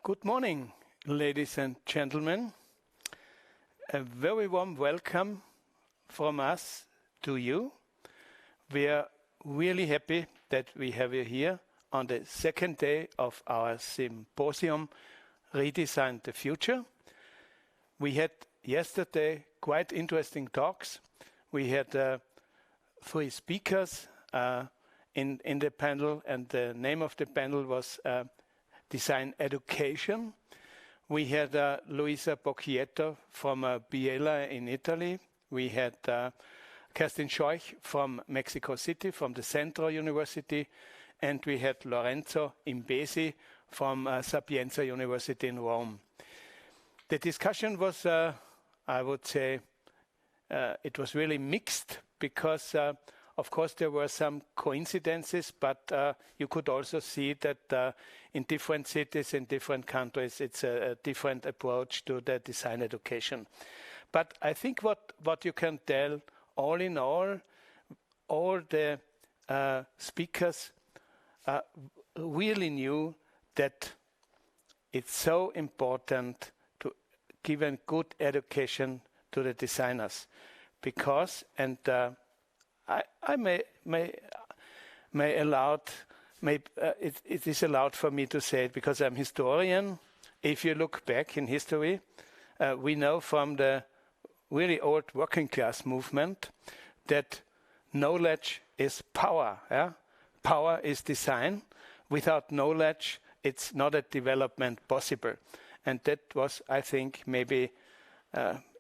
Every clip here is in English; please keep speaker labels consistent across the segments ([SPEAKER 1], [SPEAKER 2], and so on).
[SPEAKER 1] Good morning, ladies and gentlemen. A very warm welcome from us to you. We are really happy that we have you here on the second day of our symposium, Redesign the Future. We had yesterday quite interesting talks. We had 3 speakers in the panel, and the name of the panel was Design Education. We had Luisa Bocchietto from Biella in Italy. We had Kerstin Scheuch from Mexico City, from the Centro University, and we had Lorenzo Imbesi from Sapienza University in Rome. The discussion was, I would say, it was really mixed because of course, there were some coincidences, but you could also see that in different cities, in different countries, it's a different approach to the design education. But I think what you can tell, all in all the speakers really knew that it's so important to give a good education to the designers, because, and I it is allowed for me to say it because I'm historian. If you look back in history, we know from the really old working class movement that knowledge is power. Yeah? Power is design. Without knowledge, it's not a development possible. And that was, I think, maybe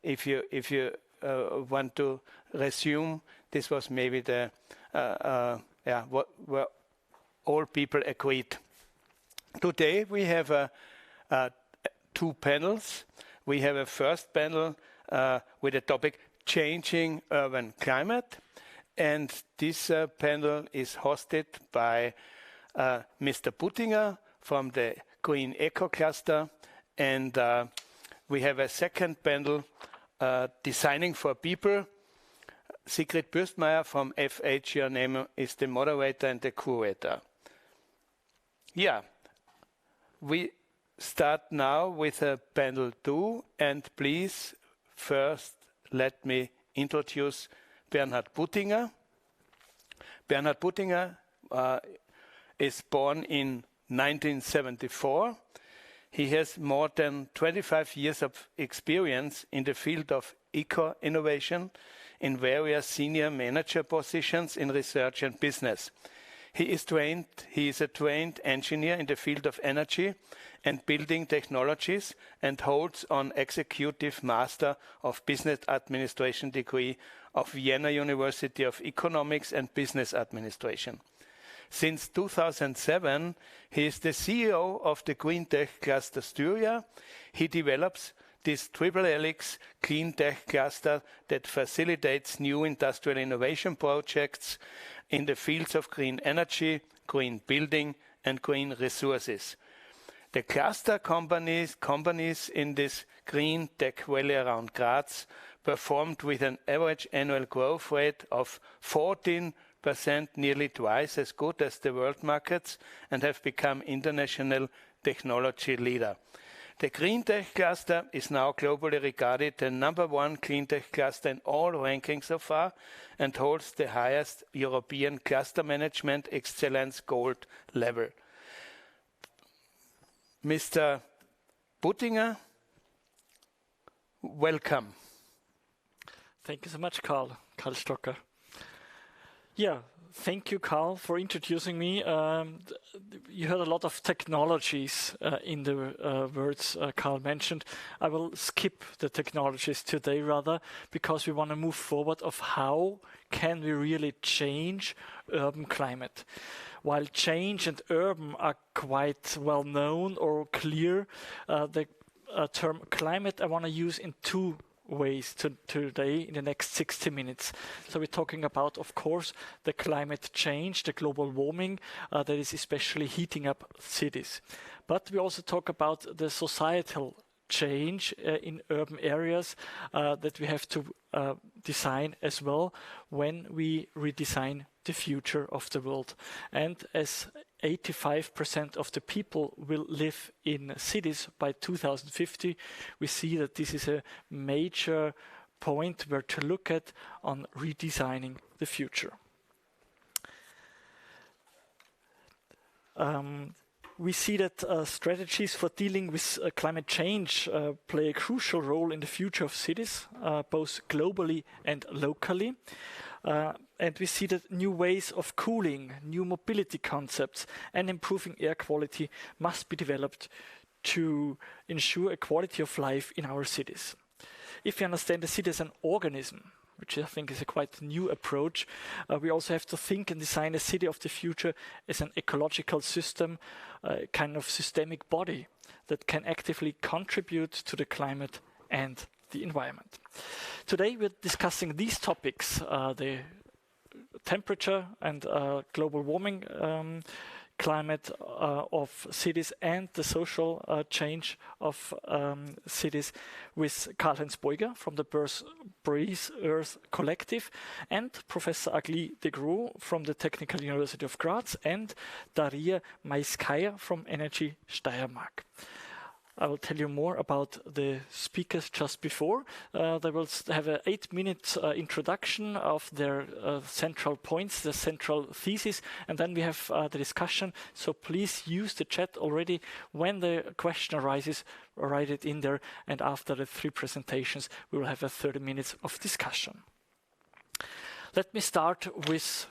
[SPEAKER 1] if you want to resume, this was maybe the where all people agreed. Today we have 2 panels. We have a first panel with the topic Changing Urban Climate, and this panel is hosted by Mr. Buttinger from the Green Eco Cluster, and we have a second panel, Designing for People. Sigrid Bürstmeier from FH, your name is the moderator and the curator. Yeah, we start now with panel 2, and please first let me introduce Bernhard Buttinger. Bernhard Buttinger is born in 1974. He has more than 25 years of experience in the field of eco-innovation in various senior manager positions in research and business. He is a trained engineer in the field of energy and building technologies and holds an Executive Master of Business Administration degree of Vienna University of Economics and Business Administration. Since 2007, he is the CEO of the Green Tech Cluster Styria. He develops this triple helix clean tech cluster that facilitates new industrial innovation projects in the fields of green energy, green building, and green resources. The cluster companies in this green tech valley around Graz performed with an average annual growth rate of 14%, nearly twice as good as the world markets, and have become international technology leader. The Green Tech Cluster is now globally regarded the #1 clean tech cluster in all rankings so far, and holds the highest European Cluster Management Excellence Gold level. Mr. Buttinger, welcome.
[SPEAKER 2] Thank you so much, Karl Stocker. Yeah, thank you, Karl, for introducing me. You heard a lot of technologies in the words Karl mentioned. I will skip the technologies today rather, because we want to move forward of how can we really change urban climate. While change and urban are quite well known or clear, the term climate I want to use in 2 ways today in the next 60 minutes. So we're talking about, of course, the climate change, the global warming that is especially heating up cities. But we also talk about the societal change in urban areas that we have to design as well when we redesign the future of the world. And as 85% of the people will live in cities by 2050. We see that this is a major point where to look at on redesigning the future. We see that strategies for dealing with climate change play a crucial role in the future of cities, both globally and locally. And we see that new ways of cooling, new mobility concepts, and improving air quality must be developed to ensure a quality of life in our cities. If we understand the city as an organism, which I think is a quite new approach, we also have to think and design a city of the future as an ecological system, a kind of systemic body that can actively contribute to the climate and the environment. Today we're discussing these topics, the temperature and global warming, climate of cities, and the social change of cities, with Karl-Heinz Beuger from the Breathe Earth Collective, and Professor Agli de Groot from the Technical University of Graz, and Daria Maiskaya from Energy Steiermark. I will tell you more about the speakers just before. They will have an 8-minute introduction of their central points, the central thesis, and then we have the discussion. So please use the chat already. When the question arises, write it in there, and after the 3 presentations, we will have 30 minutes of discussion. Let me start with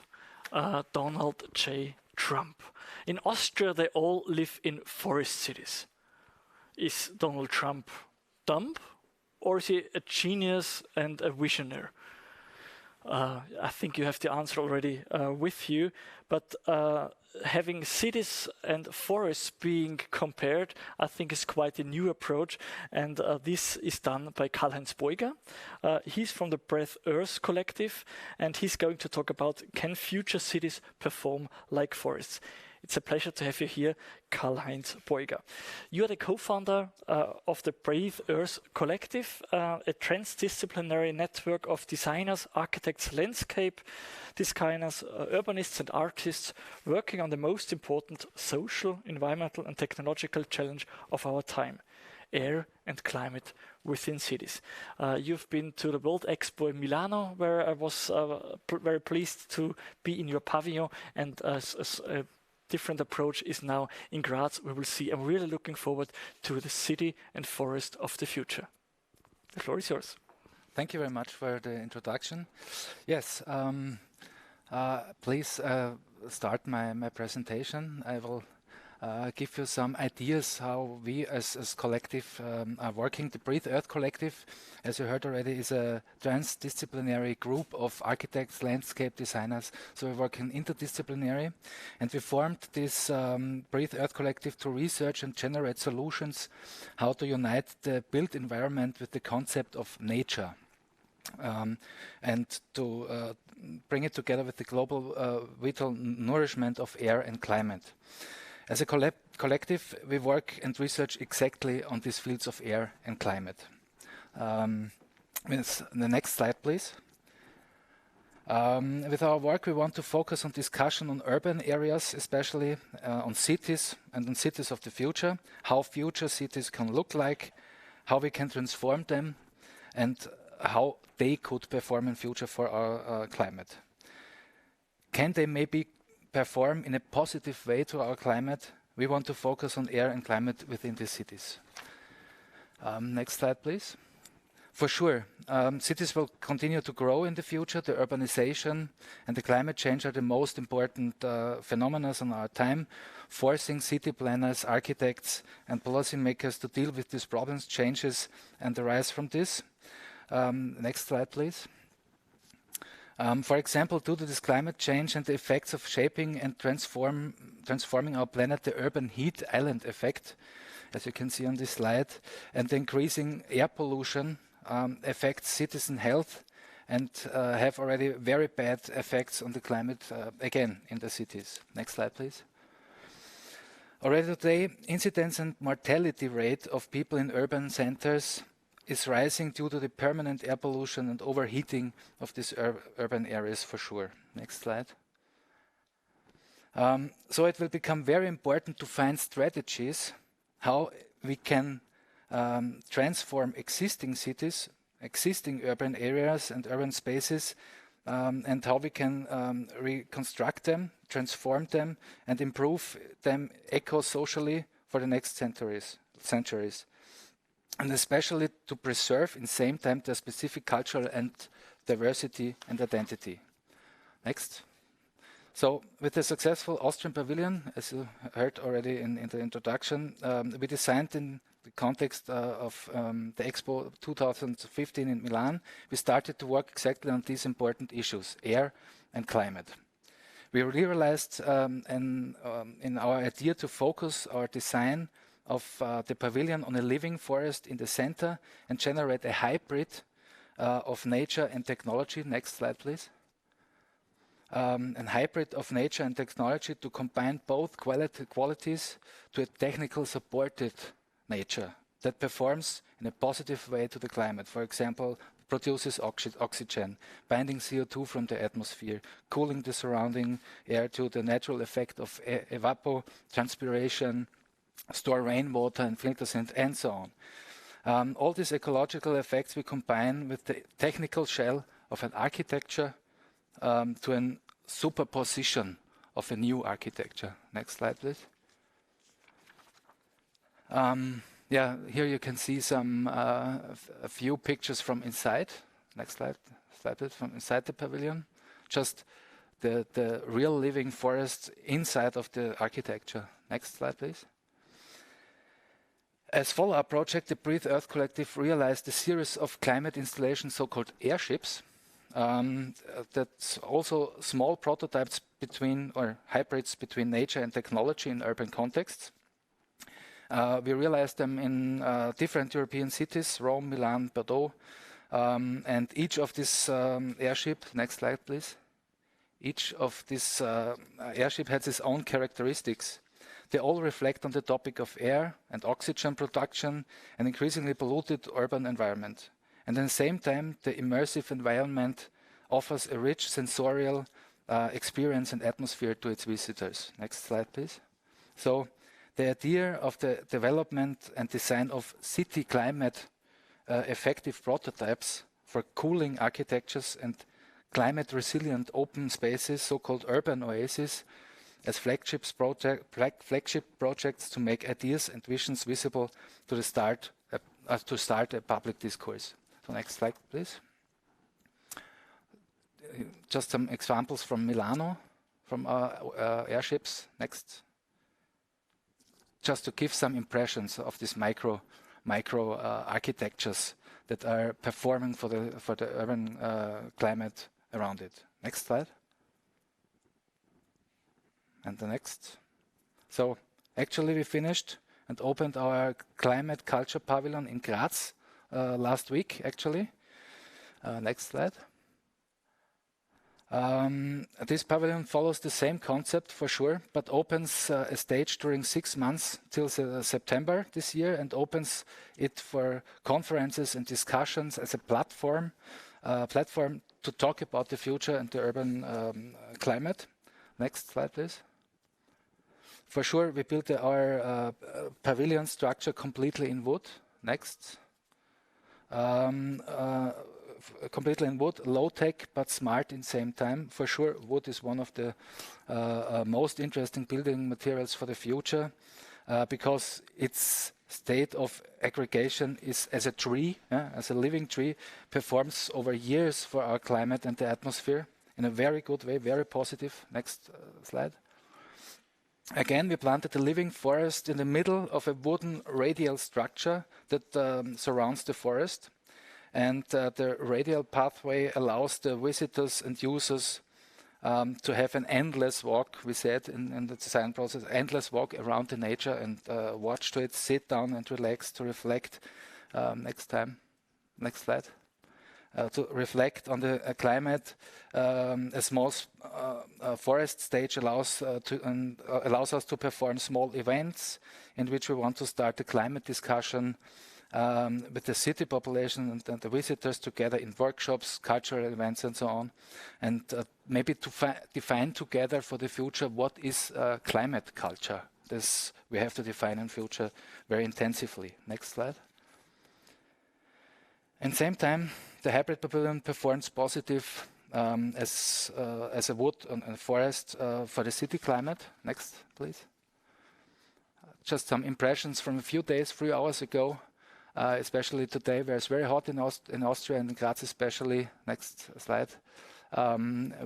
[SPEAKER 2] Donald J. Trump. In Austria, they all live in forest cities. Is Donald Trump dumb, or is he a genius and a visionary? I think you have the answer already with you, but having cities and forests being compared, I think is quite a new approach, and this is done by Karl-Heinz Beuger. He's from the Breathe Earth Collective, and he's going to talk about, can future cities perform like forests? It's a pleasure to have you here, Karl-Heinz Beuger. You are the co-founder of the Breathe Earth Collective, a transdisciplinary network of designers, architects, landscape designers, urbanists and artists working on the most important social, environmental and technological challenge of our time: air and climate within cities. You've been to the World Expo in Milano, where I was very pleased to be in your pavilion, and a different approach is now in Graz. We will see. I'm really looking forward to the city and forest of the future. The floor is yours.
[SPEAKER 3] Thank you very much for the introduction. Yes, please start my presentation. I will give you some ideas how we as collective are working. The Breathe Earth Collective, as you heard already, is a transdisciplinary group of architects, landscape designers. So we work in interdisciplinary, and we formed this Breathe Earth Collective to research and generate solutions how to unite the built environment with the concept of nature, and to bring it together with the global vital nourishment of air and climate. As a collective, we work and research exactly on these fields of air and climate. With the next slide, please. With our work, we want to focus on discussion on urban areas, especially on cities and on cities of the future, how future cities can look like, how we can transform them, and how they could perform in future for our climate. Can they maybe perform in a positive way to our climate? We want to focus on air and climate within the cities. Next slide, please. For sure, cities will continue to grow in the future. The urbanization and the climate change are the most important phenomena in our time, forcing city planners, architects and policymakers to deal with these problems, changes and arise from this. Next slide, please. For example, due to this climate change and the effects of shaping and transforming our planet, the urban heat island effect, as you can see on this slide, and the increasing air pollution affects citizen health and have already very bad effects on the climate again in the cities. Next slide, please. Already today, incidence and mortality rate of people in urban centers is rising due to the permanent air pollution and overheating of these urban areas, for sure. Next slide. So it will become very important to find strategies how we can transform existing cities, existing urban areas and urban spaces, and how we can reconstruct them, transform them, and improve them eco-socially for the next centuries. And especially to preserve in the same time their specific cultural and diversity and identity. Next. So with the successful Austrian pavilion, as you heard already in the introduction, we designed in the context of the Expo 2015 in Milan, we started to work exactly on these important issues, air and climate. We realized in our idea to focus our design of the pavilion on a living forest in the center and generate a hybrid of nature and technology. Next slide, please. A hybrid of nature and technology to combine both qualities to a technical supported nature that performs in a positive way to the climate. For example, produces oxygen, binding CO2 from the atmosphere, cooling the surrounding air to the natural effect of evapotranspiration, store rainwater and filters and so on. All these ecological effects we combine with the technical shell of an architecture to a superposition of a new architecture. Next slide, please. Yeah, here you can see some a few pictures from inside. Next slide, please, from inside the pavilion. Just the real living forest inside of the architecture. Next slide, please. As follow-up project, the Breathe Earth Collective realized a series of climate installations, so-called airships. That's also small prototypes between, or hybrids between nature and technology in urban contexts. We realized them in different European cities, Rome, Milan, Bordeaux, and each of these airship, next slide please, each of this airship has its own characteristics. They all reflect on the topic of air and oxygen production and increasingly polluted urban environment. And at the same time, the immersive environment offers a rich sensorial experience and atmosphere to its visitors. Next slide, please. So the idea of the development and design of city climate effective prototypes for cooling architectures and climate resilient open spaces, so-called urban oases, as flagship projects to make ideas and visions visible to start a public discourse. So next slide, please. Just some examples from Milano, from our airships. Next. Just to give some impressions of these micro architectures that are performing for the urban climate around it. Next slide. And the next. So actually we finished and opened our climate culture pavilion in Graz last week, actually. Next slide. This pavilion follows the same concept for sure, but opens a stage during 6 months till September this year and opens it for conferences and discussions as a platform to talk about the future and the urban climate. Next slide, please. For sure, we built our pavilion structure completely in wood. Next. Completely in wood, low-tech but smart in same time. For sure, wood is one of the most interesting building materials for the future because its state of aggregation is as a tree, as a living tree, performs over years for our climate and the atmosphere in a very good way, very positive. Next slide. Again, we planted a living forest in the middle of a wooden radial structure that surrounds the forest. And the radial pathway allows the visitors and users to have an endless walk, we said in the design process, endless walk around the nature and watch to it, sit down and relax, to reflect. Next slide. To reflect on the climate. A small forest stage allows us to perform small events in which we want to start a climate discussion with the city population and the visitors together in workshops, cultural events, and so on, and maybe to define together for the future what is climate culture. This we have to define in future very intensively. Next slide. At the same time, the hybrid pavilion performs positive as a wood and a forest for the city climate. Next, please. Just some impressions from a few days, 3 hours ago, especially today, where it's very hot in Austria and in Graz especially. Next slide.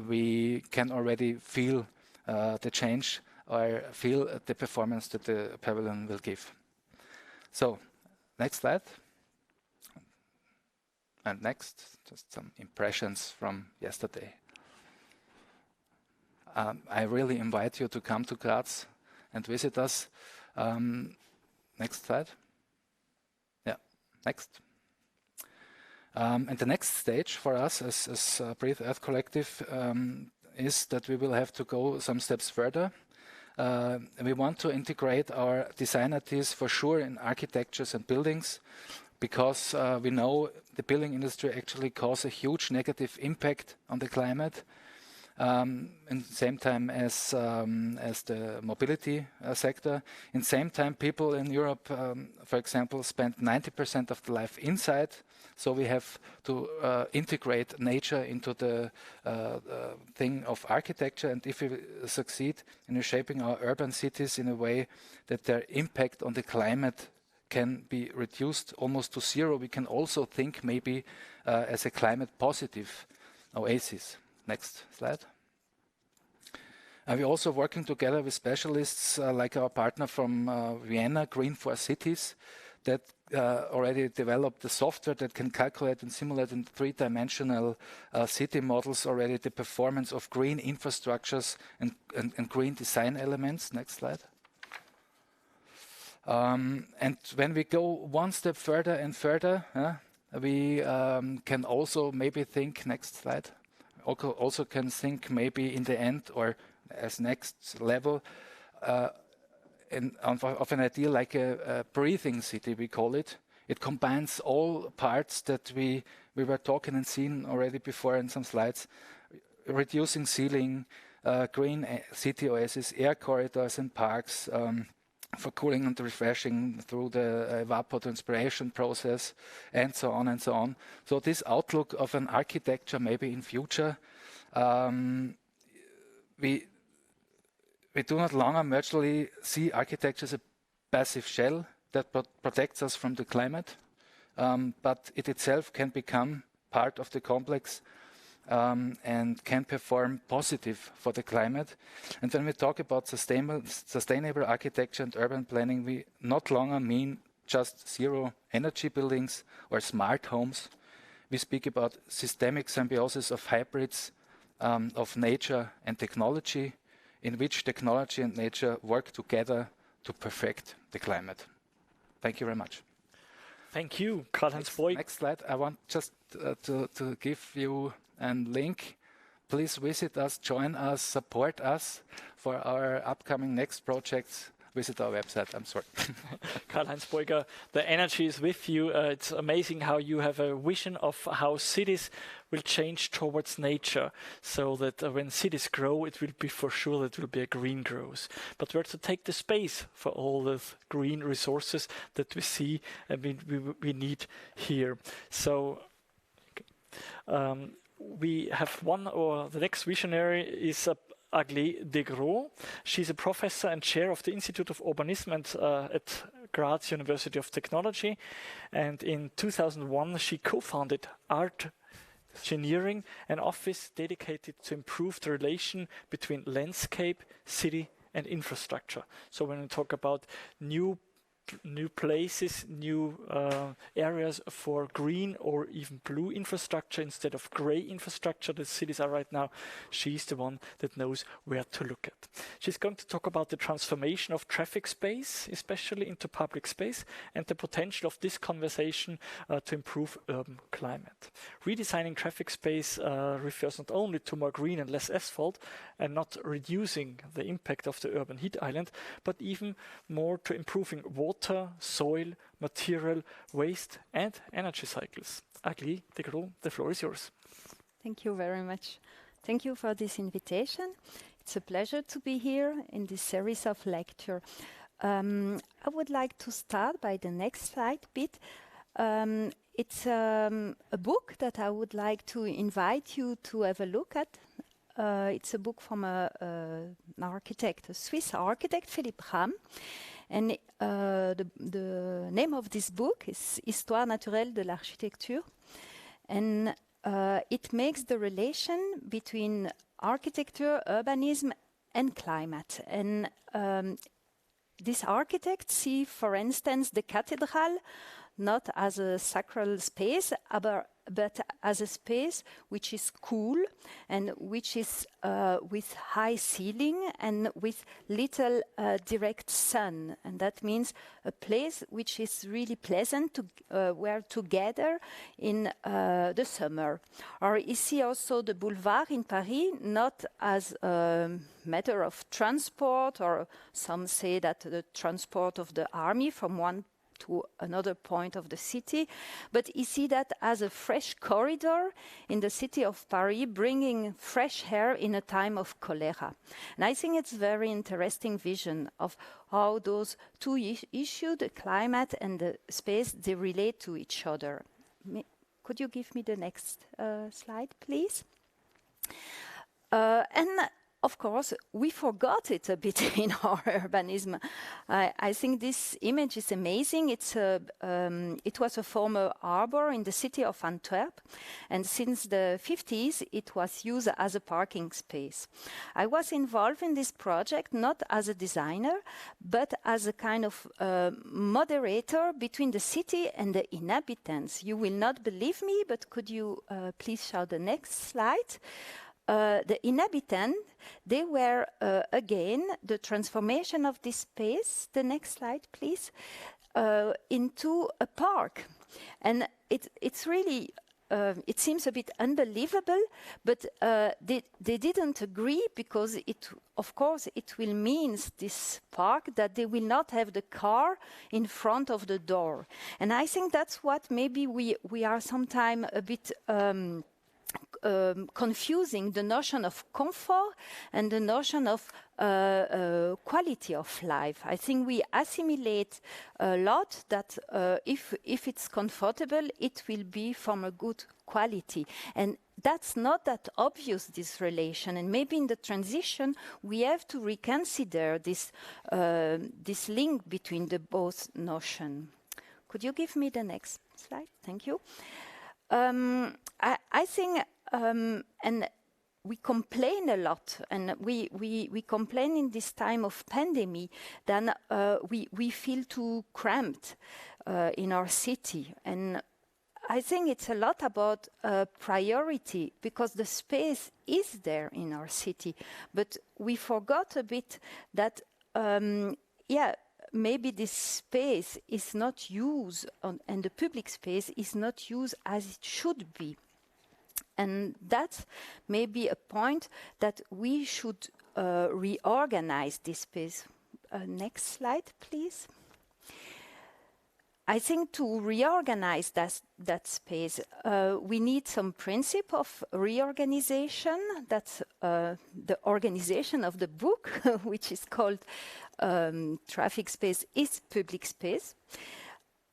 [SPEAKER 3] We can already feel the change or feel the performance that the pavilion will give. So, next slide. And next, just some impressions from yesterday. I really invite you to come to Graz and visit us. Next slide. Yeah, next. And the next stage for us as Breathe Earth Collective is that we will have to go some steps further. We want to integrate our design ideas for sure in architectures and buildings, because we know the building industry actually causes a huge negative impact on the climate, in the same time as the mobility sector. In the same time, people in Europe, for example, spend 90% of their life inside. So we have to integrate nature into the thing of architecture. And if we succeed in shaping our urban cities in a way that their impact on the climate can be reduced almost to zero, we can also think maybe as a climate positive oasis. Next slide. We're also working together with specialists like our partner from Vienna, Green for Cities, that already developed the software that can calculate and simulate in three-dimensional city models already the performance of green infrastructures and green design elements. Next slide. And when we go one step further and further, we can also maybe think, next slide, also can think maybe in the end or as next level of an idea like a breathing city, we call it. It combines all parts that we were talking and seen already before in some slides, reducing ceiling, green city oasis, air corridors and parks, for cooling and refreshing through the evapotranspiration process, and so on and so on. So this outlook of an architecture maybe in future, we do not longer merely see architecture as a passive shell that protects us from the climate, but it itself can become part of the complex and can perform positive for the climate. And when we talk about sustainable architecture and urban planning, we not longer mean just zero energy buildings or smart homes. We speak about systemic symbiosis of hybrids of nature and technology, in which technology and nature work together to perfect the climate. Thank you very much.
[SPEAKER 2] Thank you, Karl-Heinz Boyk.
[SPEAKER 3] Next slide. I want just to give you a link. Please visit us, join us, support us for our upcoming next projects. Visit our website. I'm sorry.
[SPEAKER 2] Karl-Heinz Boyk, the energy is with you. It's amazing how you have a vision of how cities will change towards nature, so that when cities grow, it will be for sure that it will be a green growth. But we're to take the space for all the green resources that we see and we need here. So we have one, or the next visionary is Agli de Gros. She's a professor and chair of the Institute of Urbanism at Graz University of Technology. And in 2001, she co-founded Art Engineering, an office dedicated to improve the relation between landscape, city, and infrastructure. So when we talk about new places, new areas for green or even blue infrastructure instead of gray infrastructure that cities are right now, she's the one that knows where to look at. She's going to talk about the transformation of traffic space, especially into public space, and the potential of this conversation to improve urban climate. Redesigning traffic space refers not only to more green and less asphalt and not reducing the impact of the urban heat island, but even more to improving water water, soil, material, waste and energy cycles. Agli de Gros, the floor is yours.
[SPEAKER 4] Thank you very much. Thank you for this invitation. It's a pleasure to be here in this series of lecture. I would like to start by the next slide bit. It's a book that I would like to invite you to have a look at. It's a book from an architect, a Swiss architect, Philipp Ramm. And the name of this book is Histoire naturelle de l'architecture. And it makes the relation between architecture, urbanism, and climate. And this architect see, for instance, the cathedral not as a sacral space, but as a space which is cool and which is with high ceiling and with little direct sun. And that means a place which is really pleasant to wear together in the summer. Or you see also the boulevard in Paris, not as a matter of transport, or some say that the transport of the army from one to another point of the city, but you see that as a fresh corridor in the city of Paris, bringing fresh air in a time of cholera. And I think it's a very interesting vision of how those two issues, the climate and the space, they relate to each other. Could you give me the next slide, please? And of course, we forgot it a bit in our urbanism. I think this image is amazing. It was a former harbor in the city of Antwerp, and since the 50s, it was used as a parking space. I was involved in this project not as a designer, but as a kind of moderator between the city and the inhabitants. You will not believe me, but could you please show the next slide? The inhabitants, they were again the transformation of this space, the next slide please, into a park. And it's really, it seems a bit unbelievable, but they didn't agree because of course it will mean this park that they will not have the car in front of the door. And I think that's what maybe we are sometimes a bit confusing, the notion of comfort and the notion of quality of life. I think we assimilate a lot that if it's comfortable, it will be from a good quality. And that's not that obvious, this relation. And maybe in the transition, we have to reconsider this link between the both notions. Could you give me the next slide? Thank you. I think, and we complain a lot, and we complain in this time of pandemic, then we feel too cramped in our city. And I think it's a lot about priority, because the space is there in our city, but we forgot a bit that, maybe this space is not used, and the public space is not used as it should be. And that's maybe a point that we should reorganize this space. Next slide, please. I think to reorganize that space, we need some principle of reorganization. That's the organization of the book, which is called Traffic Space is Public Space.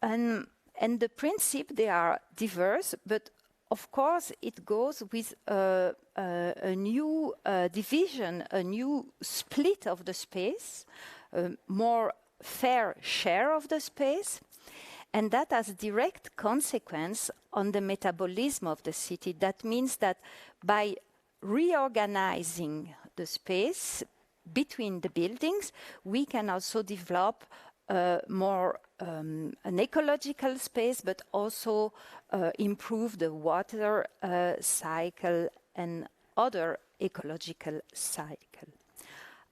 [SPEAKER 4] And the principles, they are diverse, but of course it goes with a new division, a new split of the space, a more fair share of the space. And that has direct consequence on the metabolism of the city. That means that by reorganizing the space between the buildings, we can also develop more an ecological space, but also improve the water cycle and other ecological cycle.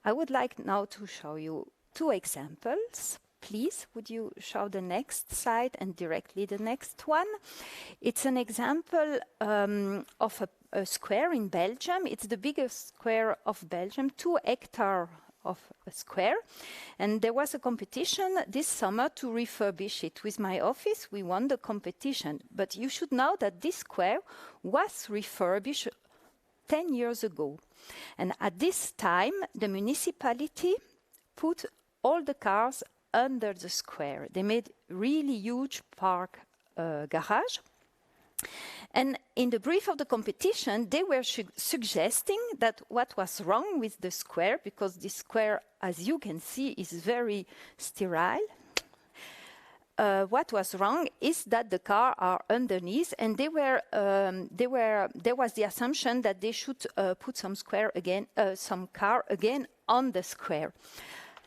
[SPEAKER 4] I would like now to show you two examples. Please, would you show the next slide and directly the next one? It's an example of a square in Belgium. It's the biggest square of Belgium, 2 hectares of a square. And there was a competition this summer to refurbish it. With my office, we won the competition. But you should know that this square was refurbished 10 years ago. And at this time, the municipality put all the cars under the square. They made really huge park garage. And in the brief of the competition, they were suggesting that what was wrong with the square, because the square, as you can see, is very sterile. What was wrong is that the cars are underneath, and there was the assumption that they should put some car again on the square.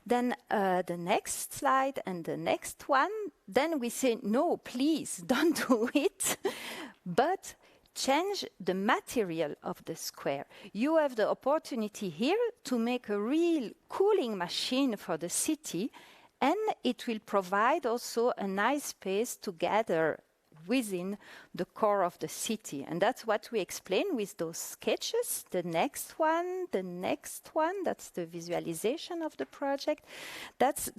[SPEAKER 4] Then the next slide and the next one, then we say, no, please don't do it, but change the material of the square. You have the opportunity here to make a real cooling machine for the city, and it will provide also a nice space to gather within the core of the city. And that's what we explain with those sketches. The next one, that's the visualization of the project. That's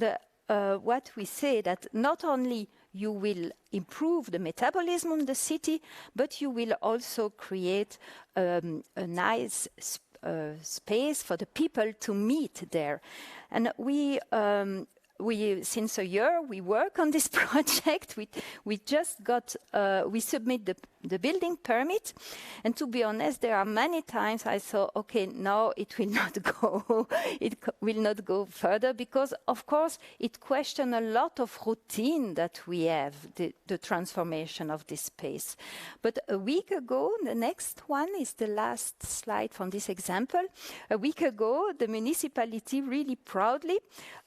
[SPEAKER 4] what we say, that not only you will improve the metabolism of the city, but you will also create a nice space for the people to meet there. And we since a year we work on this project. We just got we submit the building permit, and to be honest, there are many times I thought, okay, no, it will not go. Will not go further, because of course it questions a lot of routine that we have, the transformation of this space. But a week ago, the next one is the last slide from this example. A week ago, the municipality really proudly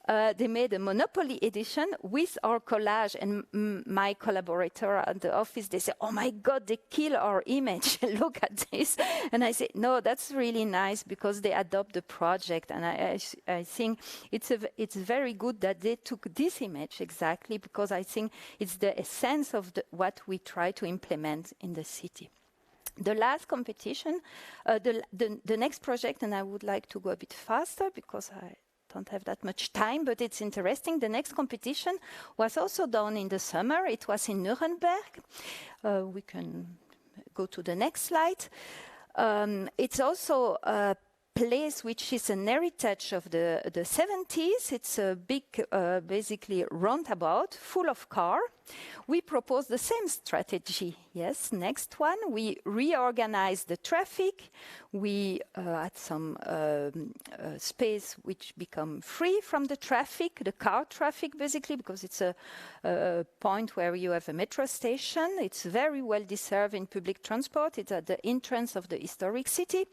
[SPEAKER 4] they made a Monopoly edition with our collage, and my collaborator at the office, they say, oh my God, they kill our image. Look at this. And I say, no, that's really nice, because they adopt the project. And I think it's very good that they took this image exactly, because I think it's the essence of what we try to implement in the city. The last competition, the next project, and I would like to go a bit faster because I don't have that much time, but it's interesting. The next competition was also done in the summer. It was in Nuremberg. We can go to the next slide. It's also a place which is an heritage of the 70s. It's a big, basically roundabout full of cars. We propose the same strategy. Yes, next one. We reorganize the traffic. We had some space which become free from the traffic, the car traffic basically, because it's a point where you have a metro station. It's very well deserved in public transport. It's at the entrance of the historic city.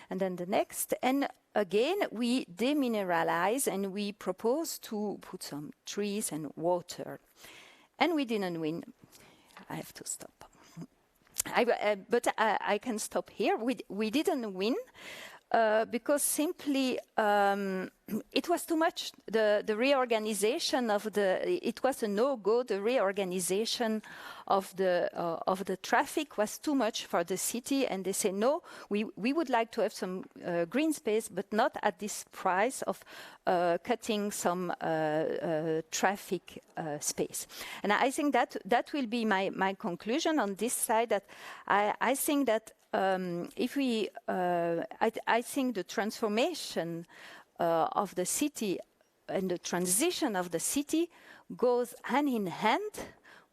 [SPEAKER 4] And then the next. And again, we demineralize, and we propose to put some trees and water. And we didn't win. I have to stop. But I can stop here. We didn't win because simply it was too much. The reorganization of it was a no-go. The reorganization of the traffic was too much for the city, and they say no. We would like to have some green space, but not at this price of cutting some traffic space. And I think that will be my conclusion on this side. That I think that if we, I think the transformation of the city and the transition of the city goes hand in hand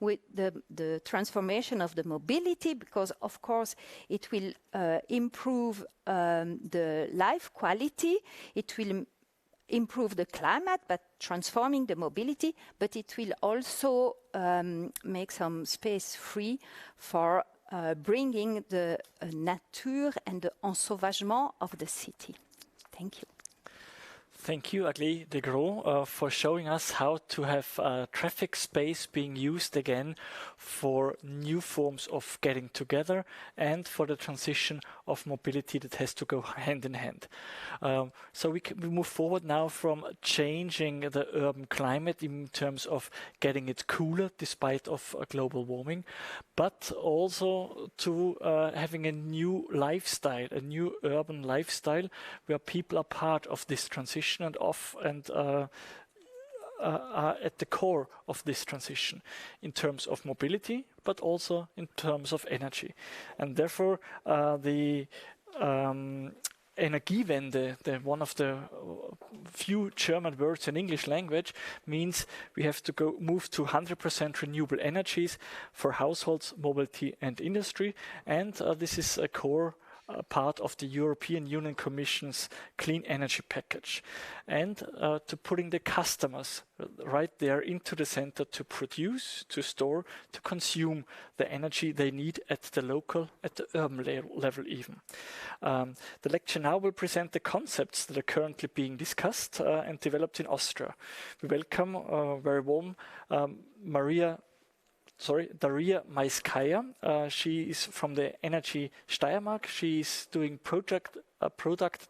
[SPEAKER 4] with the transformation of the mobility, because of course it will improve the life quality, it will improve the climate by transforming the mobility, but it will also make some space free for bringing the nature and the ensauvagement of the city. Thank you.
[SPEAKER 2] Thank you, Agli de Gros, for showing us how to have traffic space being used again for new forms of getting together and for the transition of mobility that has to go hand in hand. So we move forward now from changing the urban climate in terms of getting it cooler despite of global warming, but also to having a new lifestyle, a new urban lifestyle where people are part of this transition. transition and are at the core of this transition in terms of mobility, but also in terms of energy. And therefore, the Energiewende, one of the few German words in English language, means we have to move to 100% renewable energies for households, mobility, and industry. And this is a core part of the European Union Commission's clean energy package, and to putting the customers right there into the center to produce, to store, to consume the energy they need at the local, at the urban level even. The lecture now will present the concepts that are currently being discussed and developed in Austria. We welcome very warm Daria Maiskaya. She is from the Energy Steiermark. She is doing product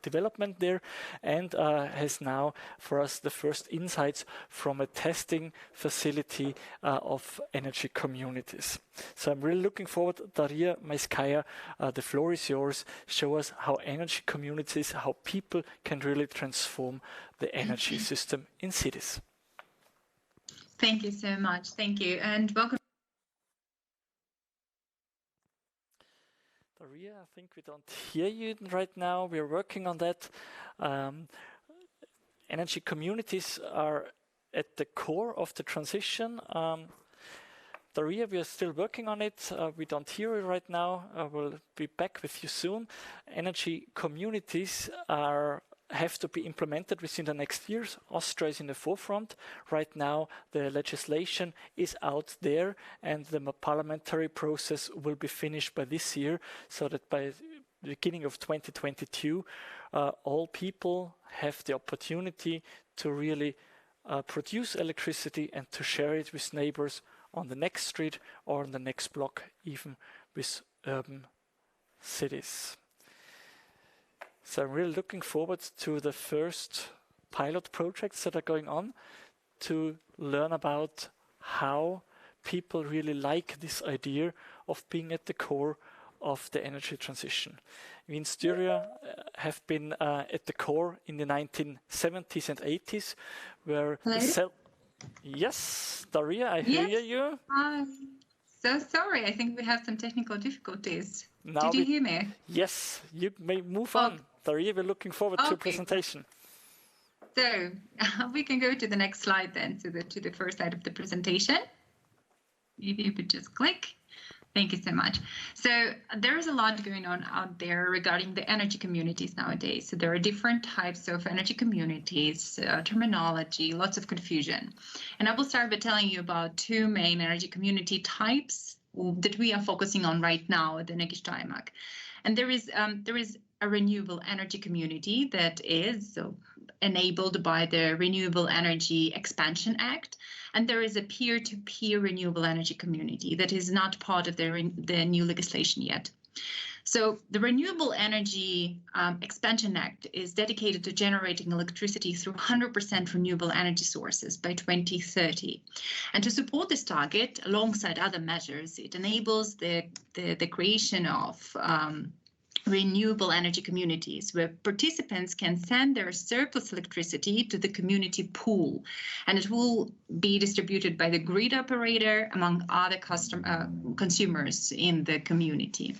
[SPEAKER 2] development there, and has now for us the first insights from a testing facility of energy communities. So I'm really looking forward. Daria Maiskaya, the floor is yours. Show us how energy communities, how people can really transform the energy system in cities.
[SPEAKER 5] Thank you so much. Thank you, and welcome.
[SPEAKER 2] Daria, I think we don't hear you right now. We're working on that. Energy communities are at the core of the transition. Daria, we are still working on it. We don't hear it right now. I will be back with you soon. Energy communities have to be implemented within the next years. Austria is in the forefront. Right now, the legislation is out there, and the parliamentary process will be finished by this year, so that by the beginning of 2022, all people have the opportunity to really produce electricity and to share it with neighbors on the next street or on the next block, even with urban cities. So I'm really looking forward to the first pilot projects that are going on, to learn about how people really like this idea of being at the core of the energy transition. We in Styria have been at the core in the 1970s and 80s, where Yes, Daria, I hear you.
[SPEAKER 5] So sorry, I think we have some technical difficulties.
[SPEAKER 2] Now
[SPEAKER 5] Did you hear me?
[SPEAKER 2] Yes, you may move on. Daria, we're looking forward to a presentation.
[SPEAKER 5] So we can go to the next slide then, to the first slide of the presentation. If you could just click. Thank you so much. So there is a lot going on out there regarding the energy communities nowadays. So there are different types of energy communities, terminology, lots of confusion. And I will start by telling you about two main energy community types that we are focusing on right now at the Energie Steiermark. And there is a renewable energy community that is enabled by the Renewable Energy Expansion Act. And there is a peer-to-peer renewable energy community that is not part of the new legislation yet. So the Renewable Energy Expansion Act is dedicated to generating electricity through 100% renewable energy sources by 2030. And to support this target, alongside other measures, it enables the creation of renewable energy communities where participants can send their surplus electricity to the community pool, and it will be distributed by the grid operator among other consumers in the community.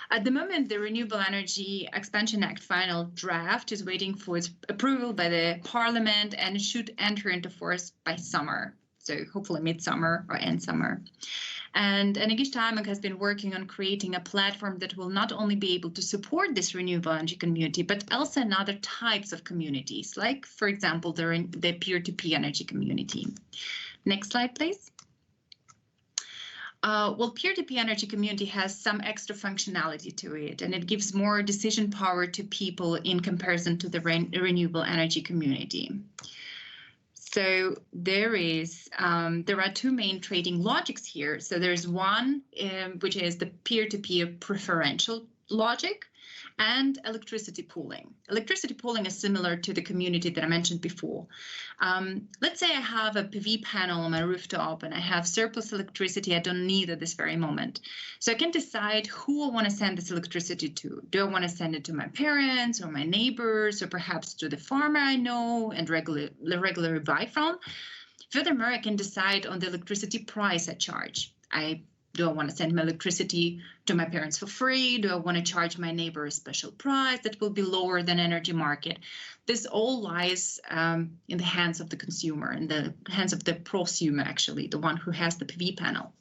[SPEAKER 5] At the moment, the Renewable Energy Expansion Act final draft is waiting for its approval by the Parliament, and it should enter into force by summer, so hopefully midsummer or end summer. And Energie Steiermark has been working on creating a platform that will not only be able to support this renewable energy community, but also in other types of communities, like, for example, the peer-to-peer energy community. Next slide, please. Well, peer-to-peer energy community has some extra functionality to it, and it gives more decision power to people in comparison to the renewable energy community. So there are two main trading logics here. So there's one which is the peer-to-peer preferential logic, and electricity pooling. Electricity pooling is similar to the community that I mentioned before. Let's say I have a PV panel on my rooftop and I have surplus electricity I don't need at this very moment. So I can decide who I want to send this electricity to. Do I want to send it to my parents or my neighbors or perhaps to the farmer I know and regularly buy from? Furthermore, I can decide on the electricity price I charge. Do I want to send my electricity to my parents for free? Do I want to charge my neighbor a special price that will be lower than energy market? This all lies in the hands of the consumer, in the hands of the prosumer, actually, the one who has the PV panel.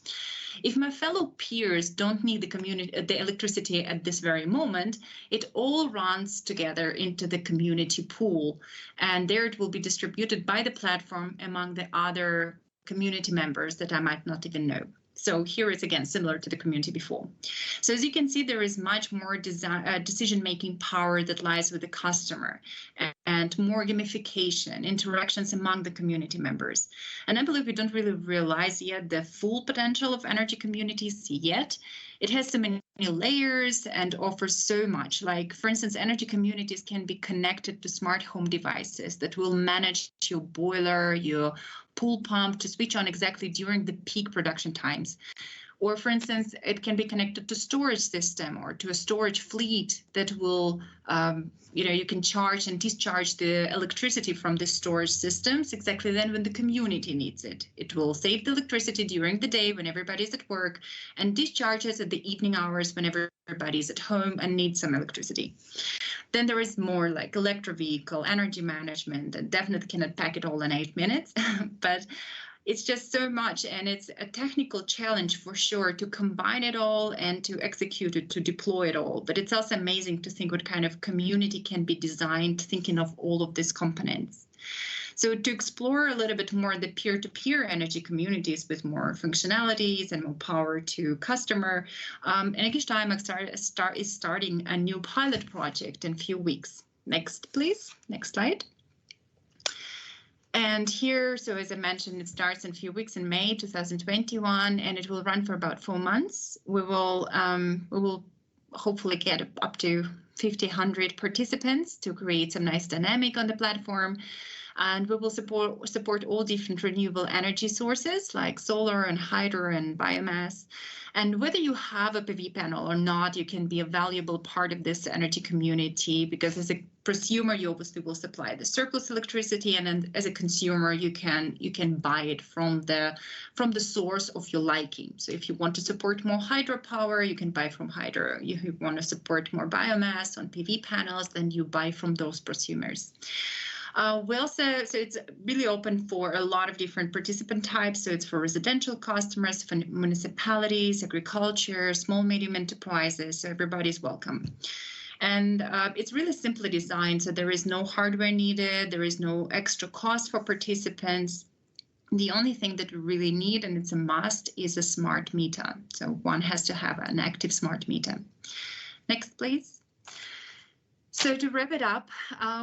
[SPEAKER 5] If my fellow peers don't need the electricity at this very moment, it all runs together into the community pool, and there it will be distributed by the platform among the other community members that I might not even know. So here is again similar to the community before. So as you can see, there is much more decision-making power that lies with the customer and more gamification, interactions among the community members. And I believe we don't really realize yet the full potential of energy communities yet. It has so many layers and offers so much. Like, for instance, energy communities can be connected to smart home devices that will manage your boiler, your pool pump to switch on exactly during the peak production times. Or, for instance, it can be connected to storage system or to a storage fleet that will, you can charge and discharge the electricity from the storage systems exactly then when the community needs it. It will save the electricity during the day when everybody's at work and discharges at the evening hours when everybody's at home and needs some electricity. Then there is more like electric vehicle, energy management, and definitely cannot pack it all in 8 minutes, but it's just so much, and it's a technical challenge for sure to combine it all and to execute it, to deploy it all. But it's also amazing to think what kind of community can be designed thinking of all of these components. So to explore a little bit more the peer-to-peer energy communities with more functionalities and more power to customer, Energiesteiermark is starting a new pilot project in a few weeks. Next, please. Next slide. And here, so as I mentioned, it starts in a few weeks in May 2021, and it will run for about 4 months. We will hopefully get up to 100 participants to create some nice dynamic on the platform. And we will support all different renewable energy sources like solar and hydro and biomass. And whether you have a PV panel or not, you can be a valuable part of this energy community, because as a prosumer, you obviously will supply the surplus electricity, and then as a consumer, you can buy it from the source of your liking. So if you want to support more hydropower, you can buy from hydro. If you want to support more biomass on PV panels, then you buy from those prosumers. So it's really open for a lot of different participant types. So it's for residential customers, for municipalities, agriculture, small, medium enterprises. So everybody's welcome. And it's really simply designed. So there is no hardware needed. There is no extra cost for participants. The only thing that we really need, and it's a must, is a smart meter. So one has to have an active smart meter. Next, please. So to wrap it up,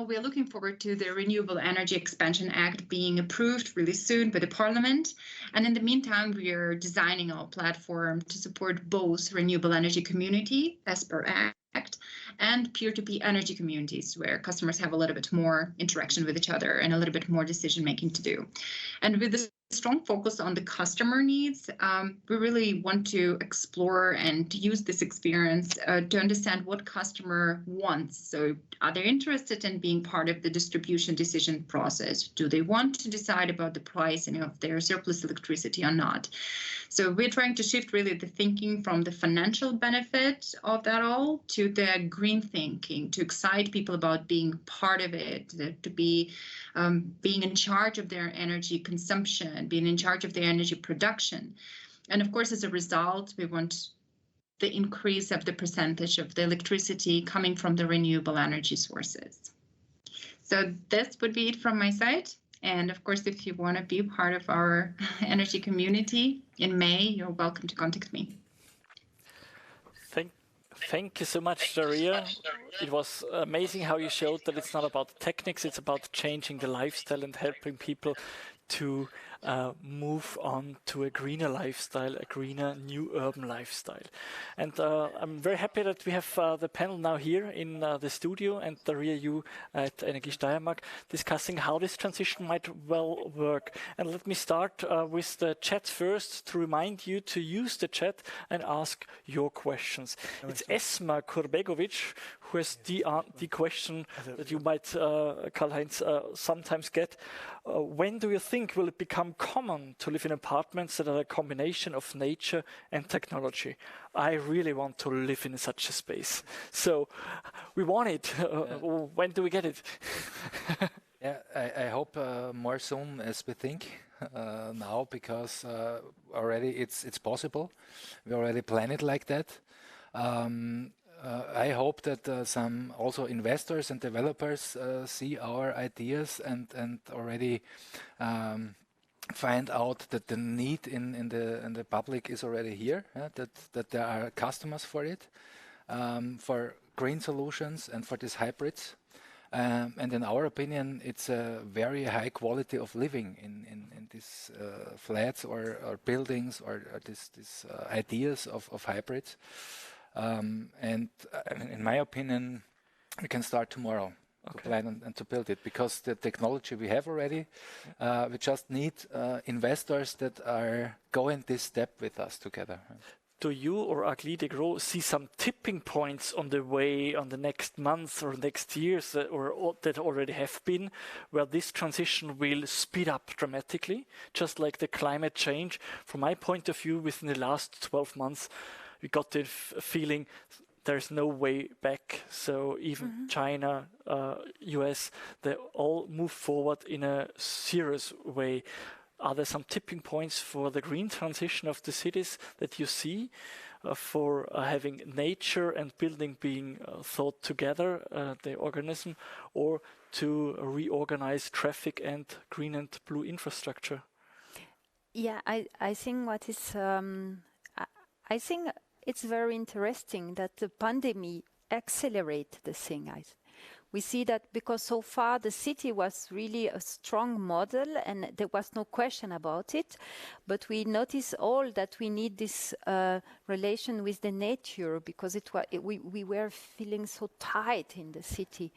[SPEAKER 5] we're looking forward to the Renewable Energy Expansion Act being approved really soon by the Parliament. And in the meantime, we are designing our platform to support both renewable energy community, as per Act, and peer-to-peer energy communities, where customers have a little bit more interaction with each other and a little bit more decision-making to do. And with this strong focus on the customer needs, we really want to explore and use this experience to understand what customer wants. So are they interested in being part of the distribution decision process? Do they want to decide about the pricing of their surplus electricity or not? So we're trying to shift really the thinking from the financial benefit of that all to the green thinking, to excite people about being part of it, to be being in charge of their energy consumption, being in charge of their energy production. And of course, as a result, we want the increase of the percentage of the electricity coming from the renewable energy sources. So this would be it from my side. And of course, if you want to be part of our energy community in May, you're welcome to contact me.
[SPEAKER 2] Thank you so much, Daria. It was amazing how you showed that it's not about the techniques, it's about changing the lifestyle and helping people to move on to a greener lifestyle, a greener new urban lifestyle. And I'm very happy that we have the panel now here in the studio and the rear you at Energie Steiermark discussing how this transition might well work. And let me start with the chat first to remind you to use the chat and ask your questions. It's Esma Kurbegovic who has the question that you might, Karl-Heinz, sometimes get. When do you think will it become common to live in apartments that are a combination of nature and technology? I really want to live in such a space. So we want it. When do we get it?
[SPEAKER 3] Yeah, I hope more soon as we think now, because already it's possible. We already plan it like that. I hope that some also investors and developers see our ideas and already find out that the need in the public is already here. That there are customers for it, for green solutions and for these hybrids. And in our opinion, it's a very high quality of living in these flats or buildings or these ideas of hybrids. And in my opinion, we can start tomorrow to plan and to build it, because the technology we have already. We just need investors that are going this step with us together.
[SPEAKER 2] Do you or Agli de Gros see some tipping points on the way, on the next month or next years, or that already have been, where this transition will speed up dramatically, just like the climate change? From my point of view, within the last 12 months, we got the feeling there's no way back. So even China, US, they all move forward in a serious way. Are there some tipping points for the green transition of the cities that you see for having nature and building being thought together, the organism, or to reorganize traffic and green and blue infrastructure?
[SPEAKER 4] Yeah, I think what is I think it's very interesting that the pandemic accelerated the thing. We see that because so far the city was really a strong model and there was no question about it. But we notice all that we need this relation with the nature, because we were feeling so tight in the city.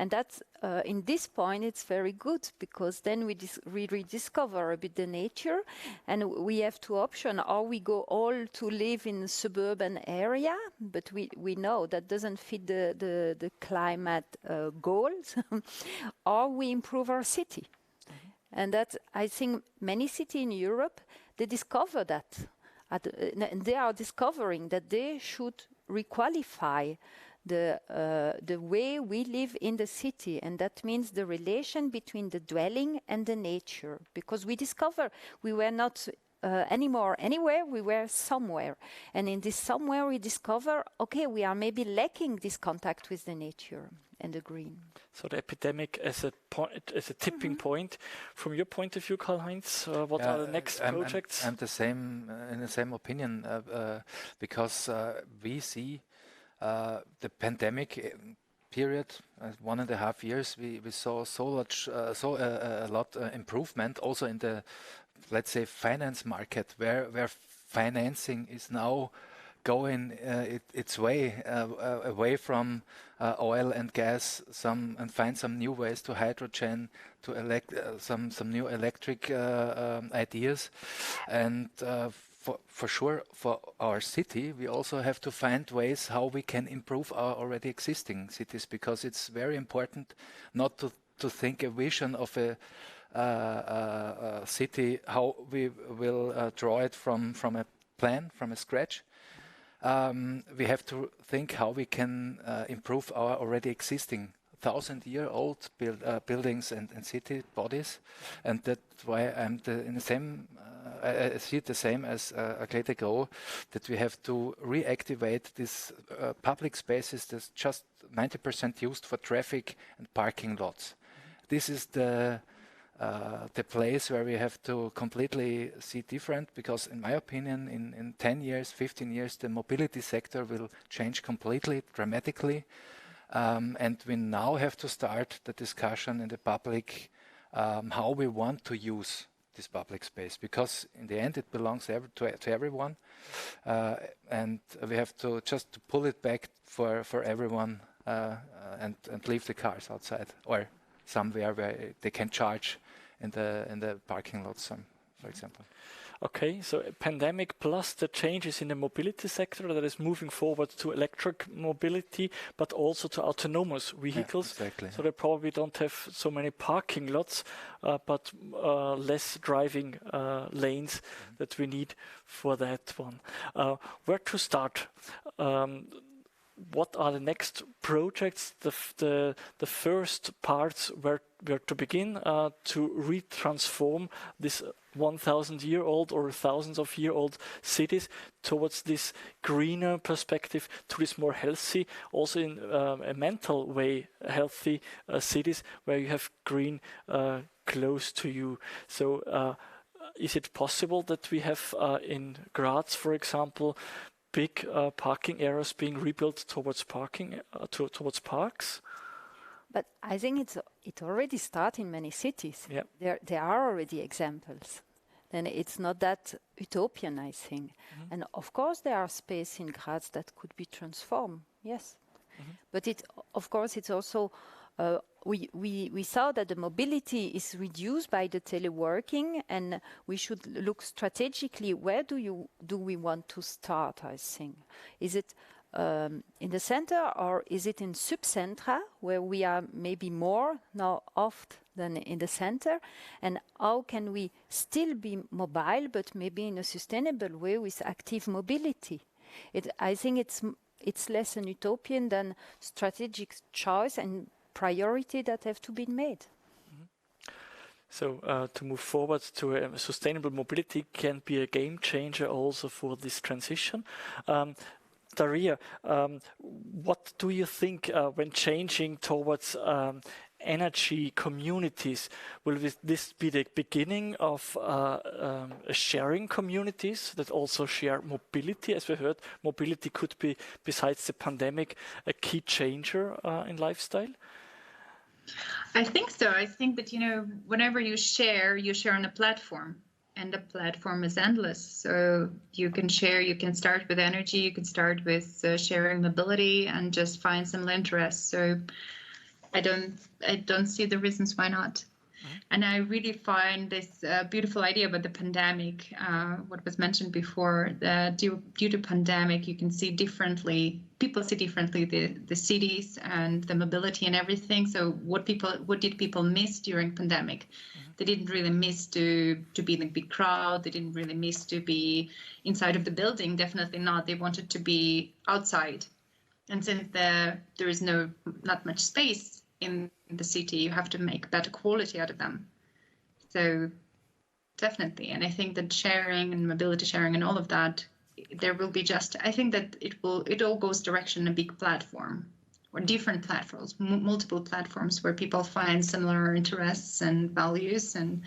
[SPEAKER 4] And that's in this point it's very good, because then we rediscover a bit the nature, and we have two options. Or we go all to live in a suburban area, but we know that doesn't fit the climate goals, or we improve our city. And that, I think many cities in Europe, they discover that. And they are discovering that they should requalify the way we live in the city. And that means the relation between the dwelling and the nature. Because we discover we were not anymore anywhere, we were somewhere. And in this somewhere we discover, okay, we are maybe lacking this contact with the nature and the green.
[SPEAKER 2] So the epidemic as a tipping point. From your point of view, Karl-Heinz, what are the next projects?
[SPEAKER 3] I'm the same in the same opinion, because we see the pandemic period, 1.5 years. We saw a lot improvement also in the, let's say, finance market, where financing is now going its way away from oil and gas, and find some new ways to hydrogen, to some new electric ideas, and for sure for our city we also have to find ways how we can improve our already existing cities, because it's very important not to think a vision of a city, how we will draw it from a plan, from a scratch. We have to think how we can improve our already existing 1,000-year-old buildings and city bodies, and that's why I'm in the same. I see it the same as Agli de Gros, that we have to reactivate these public spaces that's just 90% used for traffic and parking lots. This is the place where we have to completely see different, because in my opinion in 10 years, 15 years, the mobility sector will change completely, dramatically, and we now have to start the discussion in the public how we want to use this public space, because in the end it belongs to everyone, and we have to just pull it back for everyone and leave the cars outside or somewhere where they can charge in the parking lots, for example.
[SPEAKER 2] Okay, so a pandemic plus the changes in the mobility sector that is moving forward to electric mobility, but also to autonomous vehicles.
[SPEAKER 3] Yeah, exactly.
[SPEAKER 2] So they probably don't have so many parking lots, but less driving lanes that we need for that one. Where to start? What are the next projects, the first parts where to begin to retransform this 1,000-year-old or thousands of year-old cities towards this greener perspective, to this more healthy, also in a mental way, healthy cities where you have green close to you. So is it possible that we have in Graz, for example, big parking areas being rebuilt towards towards parks?
[SPEAKER 4] But I think it already starts in many cities.
[SPEAKER 2] Yeah.
[SPEAKER 4] There are already examples. Then it's not that utopian, I think. And of course there are space in Graz that could be transformed. Yes. But of course it's also we saw that the mobility is reduced by the teleworking, and we should look strategically where do we want to start, I think. Is it in the center, or is it in subcentra where we are maybe more now oft than in the center? And how can we still be mobile but maybe in a sustainable way with active mobility? I think it's less an utopian than strategic choice and priority that have to be made.
[SPEAKER 2] So to move forward to a sustainable mobility can be a game changer also for this transition. Daria, what do you think when changing towards energy communities? Will this be the beginning of sharing communities that also share mobility? As we heard, mobility could be, besides the pandemic, a key changer in lifestyle.
[SPEAKER 5] I think so. I think that, whenever you share on a platform, and the platform is endless. So you can share, you can start with energy, you can start with sharing mobility and just find similar interests. So I don't see the reasons why not. And I really find this beautiful idea about the pandemic, what was mentioned before, that due to pandemic, you can see differently, people see differently the cities and the mobility and everything. So what did people miss during pandemic? They didn't really miss to be in a big crowd. They didn't really miss to be inside of the building. Definitely not. They wanted to be outside. And since there is not much space in the city, you have to make better quality out of them. So definitely. And I think that sharing and mobility sharing and all of that, there will be I think that it all goes direction a big platform or different platforms, multiple platforms where people find similar interests and values and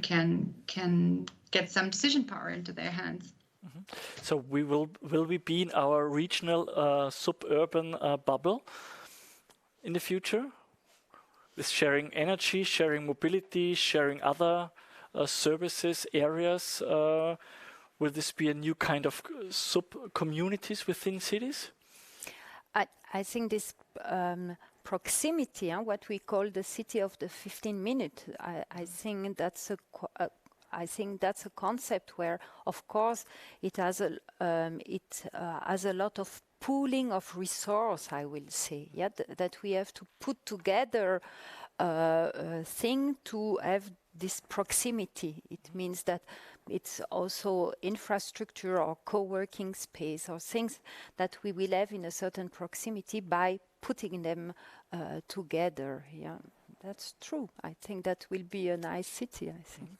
[SPEAKER 5] can get some decision power into their hands.
[SPEAKER 2] So will we be in our regional suburban bubble in the future, with sharing energy, sharing mobility, sharing other services, areas? Will this be a new kind of sub-communities within cities?
[SPEAKER 4] I think this proximity, what we call the city of the 15 minutes, I think that's a concept where, of course, it has a lot of pooling of resource, I will say, that we have to put together a thing to have this proximity. It means that it's also infrastructure or co-working space or things that we will have in a certain proximity by putting them together. Yeah, that's true. I think that will be a nice city, I think.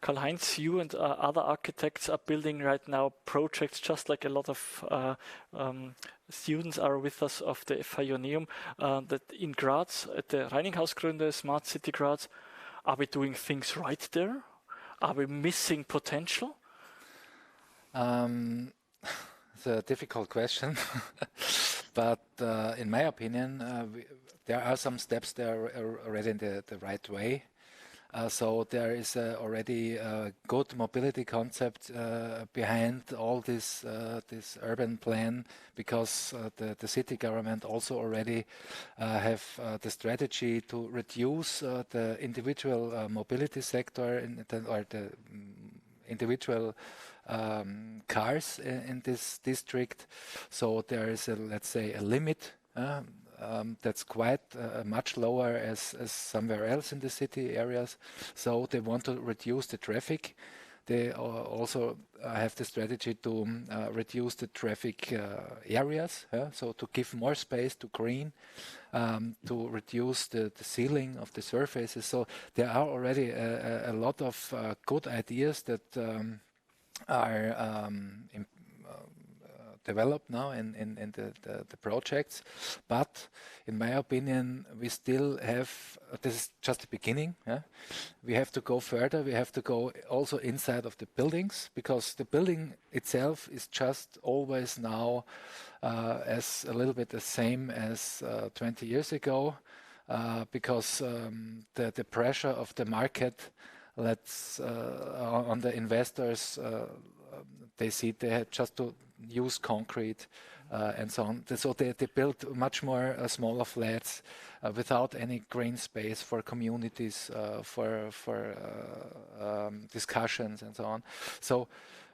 [SPEAKER 2] Karl-Heinz, you and other architects are building right now projects, just like a lot of students are with us of the FH Joanneum, that in Graz, at the Reininghausgründe Smart City Graz, are we doing things right there? Are we missing potential?
[SPEAKER 3] It's a difficult question, but in my opinion, there are some steps that are already in the right way. So there is already a good mobility concept behind all this urban plan, because the city government also already have the strategy to reduce the individual mobility sector or the individual cars in this district. So there is let's say a limit that's quite much lower as somewhere else in the city areas. So they want to reduce the traffic. They also have the strategy to reduce the traffic areas, so to give more space to green, to reduce the ceiling of the surfaces. So there are already a lot of good ideas that are developed now in the projects, but in my opinion we still have, this is just the beginning, we have to go further. We have to go also inside of the buildings, because the building itself is just always now as a little bit the same as 20 years ago, because the pressure of the market on the investors, they see they had just to use concrete and so on. So they built much more smaller flats without any green space for communities, for discussions and so on. So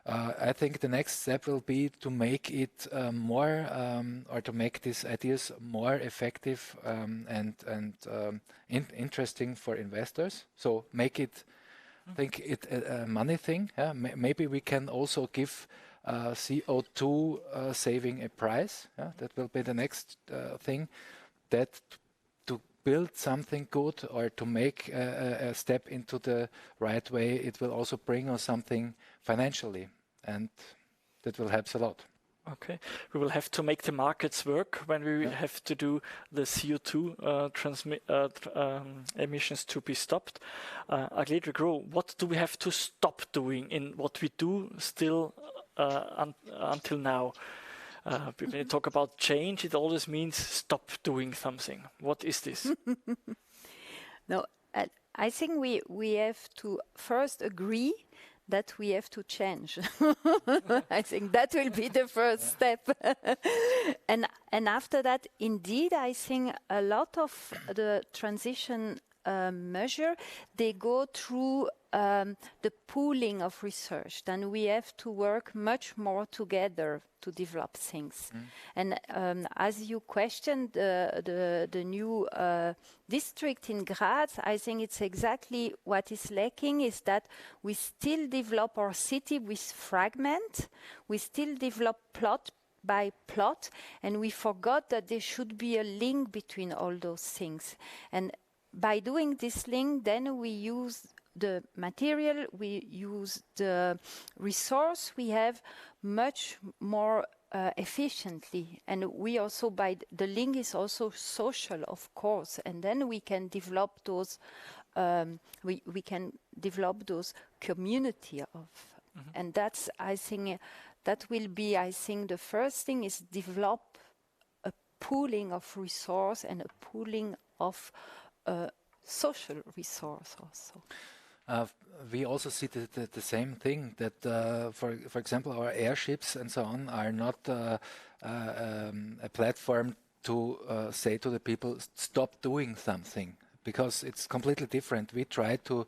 [SPEAKER 3] I think the next step will be to make it more, or to make these ideas more effective and interesting for investors. So make it, think it a money thing. Maybe we can also give CO2 saving a price. That will be the next thing. That to build something good or to make a step into the right way, it will also bring us something financially, and that will help a lot.
[SPEAKER 2] Okay, we will have to make the markets work when we have to do the CO2 emissions to be stopped. Aglaé Gros, what do we have to stop doing in what we do still until now? When you talk about change, it always means stop doing something. What is this?
[SPEAKER 4] No, I think we have to first agree that we have to change. I think that will be the first step. and after that, indeed, I think a lot of the transition measure, they go through the pooling of research. Then we have to work much more together to develop things. And as you questioned the new district in Graz, I think it's exactly what is lacking, is that we still develop our city with fragment. We still develop plot by plot, and we forgot that there should be a link between all those things. And by doing this link, then we use the material, we use the resource we have much more efficiently. And we also, by the link is also social, of course. And then we can develop those, we can develop those community of, and that's, I think, that will be, I think, the first thing is develop a pooling of resource and a pooling of social resource also.
[SPEAKER 3] We also see the same thing, that, for example, our airships and so on are not a platform to say to the people, stop doing something, because it's completely different. We try to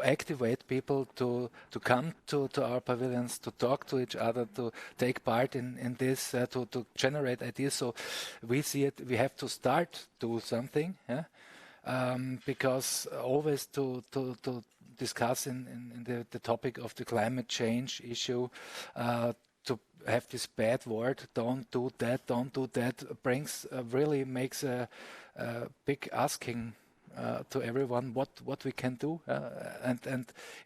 [SPEAKER 3] activate people to come to our pavilions, to talk to each other, to take part in this, to generate ideas. So we see it, we have to start do something, because always to discuss in the topic of the climate change issue, to have this bad word, don't do that, brings really makes a big asking to everyone what we can do, and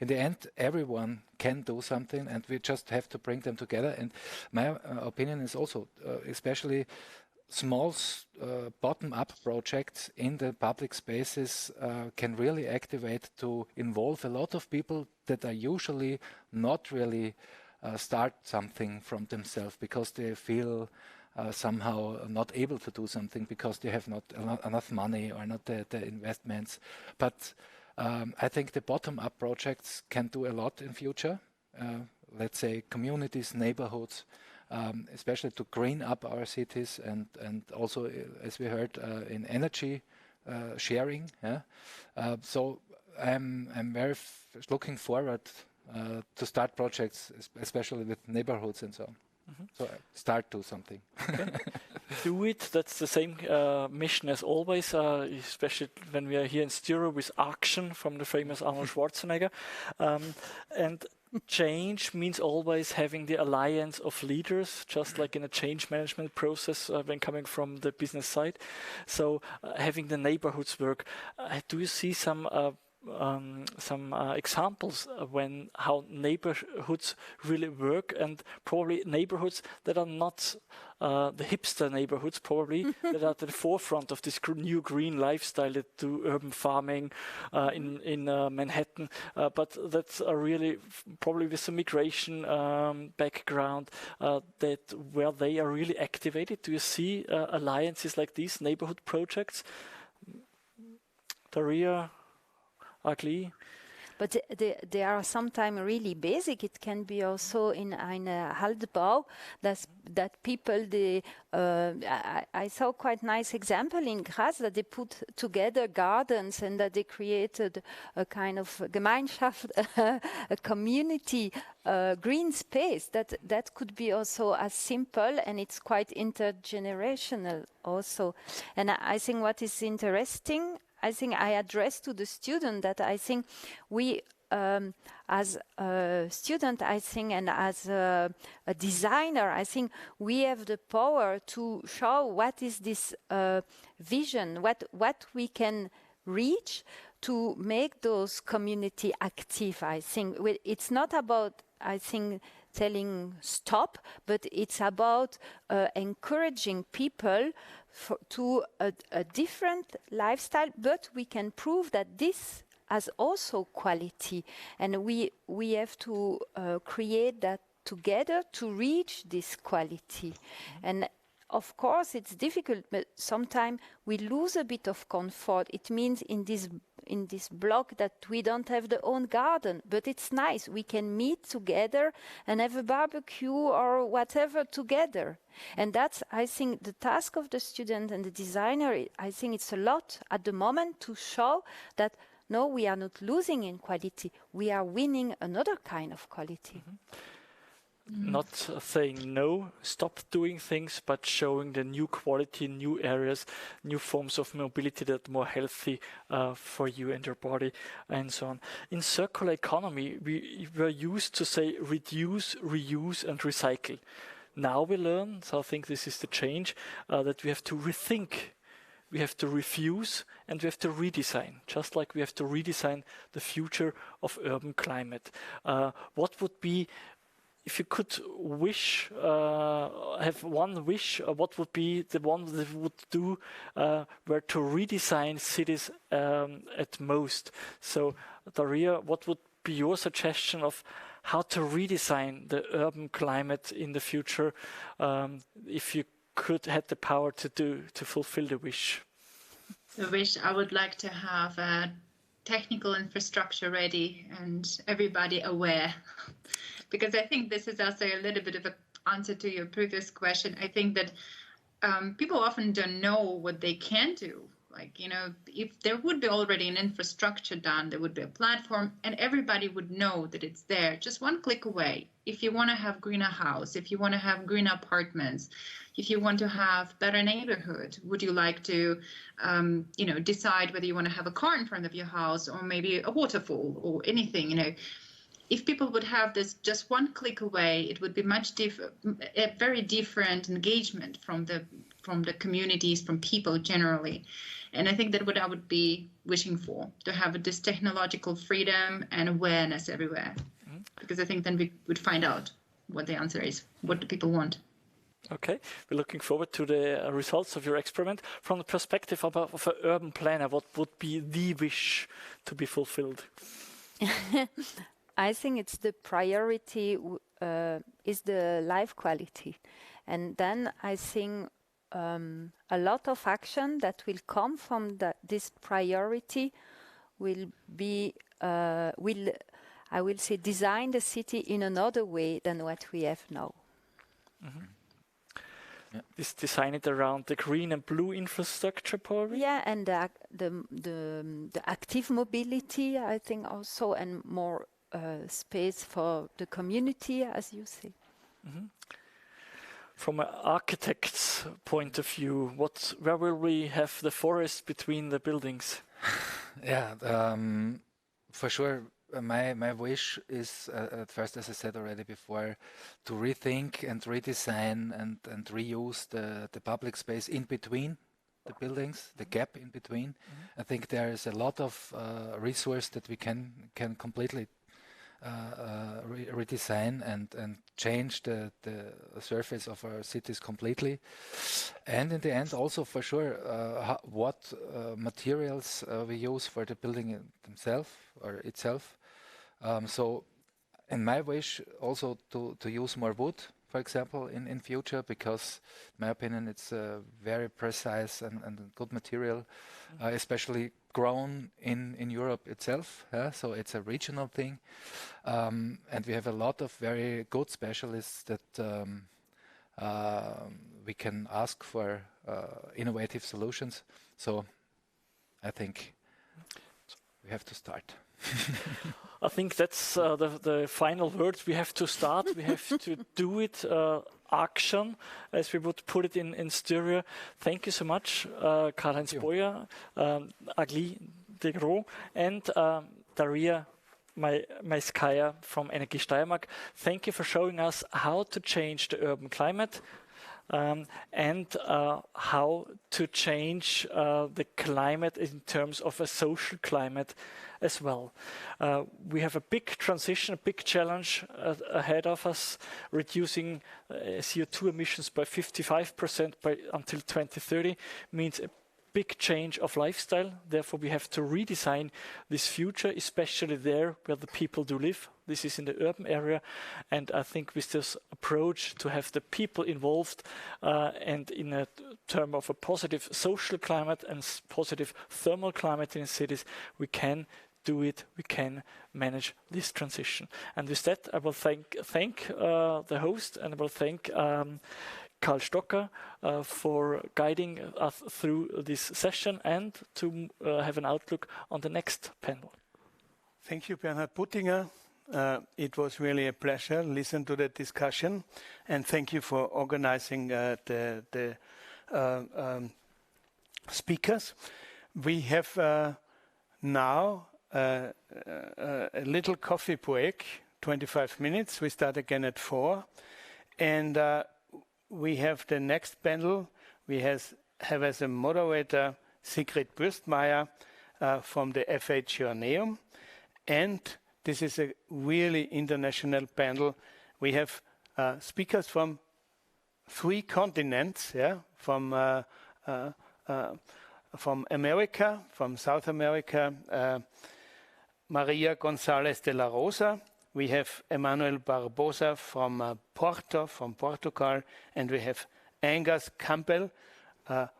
[SPEAKER 3] in the end everyone can do something, and we just have to bring them together. And my opinion is also, especially small bottom-up projects in the public spaces can really activate to involve a lot of people that are usually not really start something from themselves, because they feel somehow not able to do something because they have not enough money or not the investments. But I think the bottom-up projects can do a lot in future. Let's say communities, neighborhoods, especially to green up our cities and also, as we heard, in energy sharing. Yeah? So I'm very looking forward to start projects, especially with neighborhoods and so on. So start to something.
[SPEAKER 2] Okay. Do it. That's the same mission as always, especially when we are here in Styro with Action from the famous Arnold Schwarzenegger. And change means always having the alliance of leaders, just like in a change management process when coming from the business side. So having the neighborhoods work. Do you see some examples when how neighborhoods really work, and probably neighborhoods that are not the hipster neighborhoods, probably that are at the forefront of this new green lifestyle that do urban farming in Manhattan, but that's really probably with some migration background that where they are really activated. Do you see alliances like these neighborhood projects? Daria, Agli?
[SPEAKER 4] But they are sometimes really basic. It can be also in eine Haltbau that people, I saw quite nice example in Graz that they put together gardens and that they created a kind of Gemeinschaft, a community, green space. That could be also as simple, and it's quite intergenerational also. And I think what is interesting, I think I addressed to the student that I think we, as a student, I think, and as a designer, I think we have the power to show what is this vision, what we can reach to make those community active. I think it's not about, I think, telling stop, but it's about encouraging people to a different lifestyle, but we can prove that this has also quality, and we have to create that together to reach this quality. And of course it's difficult, but sometimes we lose a bit of comfort. It means in this block that we don't have the own garden, but it's nice. We can meet together and have a barbecue or whatever together. And that's, I think, the task of the student and the designer. I think it's a lot at the moment to show that no, we are not losing in quality. We are winning another kind of quality.
[SPEAKER 2] Not saying no, stop doing things, but showing the new quality, new areas, new forms of mobility that are more healthy for you and your body, and so on. In circular economy, we were used to say reduce, reuse, and recycle. Now we learn, so I think this is the change, that we have to rethink. We have to refuse and we have to redesign, just like we have to redesign the future of urban climate. What would be, if you could wish, have one wish, what would be the one that would do were to redesign cities at most? So, Daria, what would be your suggestion of how to redesign the urban climate in the future if you could have the power to fulfill the wish?
[SPEAKER 5] The wish, I would like to have a technical infrastructure ready and everybody aware. Because I think this is also a little bit of an answer to your previous question. I think that people often don't know what they can do. Like, you know, if there would be already an infrastructure done, there would be a platform and everybody would know that it's there, just one click away. If you want to have greener house, if you want to have greener apartments, if you want to have better neighborhood, would you like to, you know, decide whether you want to have a car in front of your house or maybe a waterfall or anything, you know. If people would have this just one click away, it would be a very different engagement from the communities, from people generally. And I think that what I would be wishing for, to have this technological freedom and awareness everywhere. Because I think then we would find out what the answer is, what do people want.
[SPEAKER 2] Okay, we're looking forward to the results of your experiment. From the perspective of an urban planner, what would be the wish to be fulfilled?
[SPEAKER 4] I think it's the priority is the life quality. And then I think a lot of action that will come from this priority will be will I will say design the city in another way than what we have now.
[SPEAKER 2] This design it around the green and blue infrastructure, probably.
[SPEAKER 4] Yeah, and the active mobility, I think also, and more space for the community, as you say.
[SPEAKER 2] From an architect's point of view, where will we have the forest between the buildings?
[SPEAKER 3] Yeah, for sure. My wish is at first, as I said already before, to rethink and redesign and reuse the public space in between the buildings, the gap in between. I think there is a lot of resource that we can completely redesign and change the surface of our cities completely. And in the end, also for sure, what materials we use for the building themselves or itself. So, in my wish, also to use more wood, for example, in future, because in my opinion, it's a very precise and good material, especially grown in Europe itself. So it's a regional thing, and we have a lot of very good specialists that we can ask for innovative solutions. So I think we have to start.
[SPEAKER 2] I think that's the final words. We have to start. We have to do it. Action, as we would put it in Styria. Thank you so much, Karl-Heinz Boyer, Agli de Gros, and Daria Maiskaya from Energie Steiermark. Thank you for showing us how to change the urban climate and how to change the climate in terms of a social climate as well. We have a big transition, a big challenge ahead of us, reducing CO2 emissions by 55% until 2030 means a big change of lifestyle. Therefore, we have to redesign this future, especially there where the people do live. This is in the urban area. And I think with this approach to have the people involved and in a term of a positive social climate and positive thermal climate in cities, we can do it, we can manage this transition. And with that, I will thank the host, and I will thank Karl Stocker for guiding us through this session and to have an outlook on the next panel.
[SPEAKER 1] Thank you, Bernhard Puttinger. It was really a pleasure to listen to the discussion, and thank you for organizing the speakers. We have now a little coffee break, 25 minutes. We start again at 4. And we have the next panel. We have as a moderator Sigrid Bürstmeier from the FH Joanneum. And this is a really international panel. We have speakers from 3 continents, from America, from South America, Maria González de la Rosa. We have Emmanuel Barbosa from Porto, from Portugal, and we have Angus Campbell,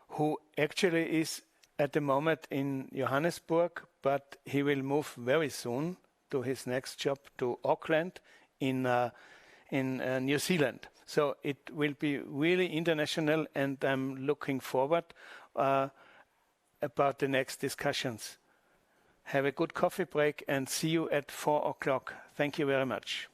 [SPEAKER 1] who actually is at the moment in Johannesburg, but he will move very soon to his next job to Auckland in New Zealand. So it will be really international, and I'm looking forward about the next discussions. Have a good coffee break and see you at 4 o'clock. Thank you very much.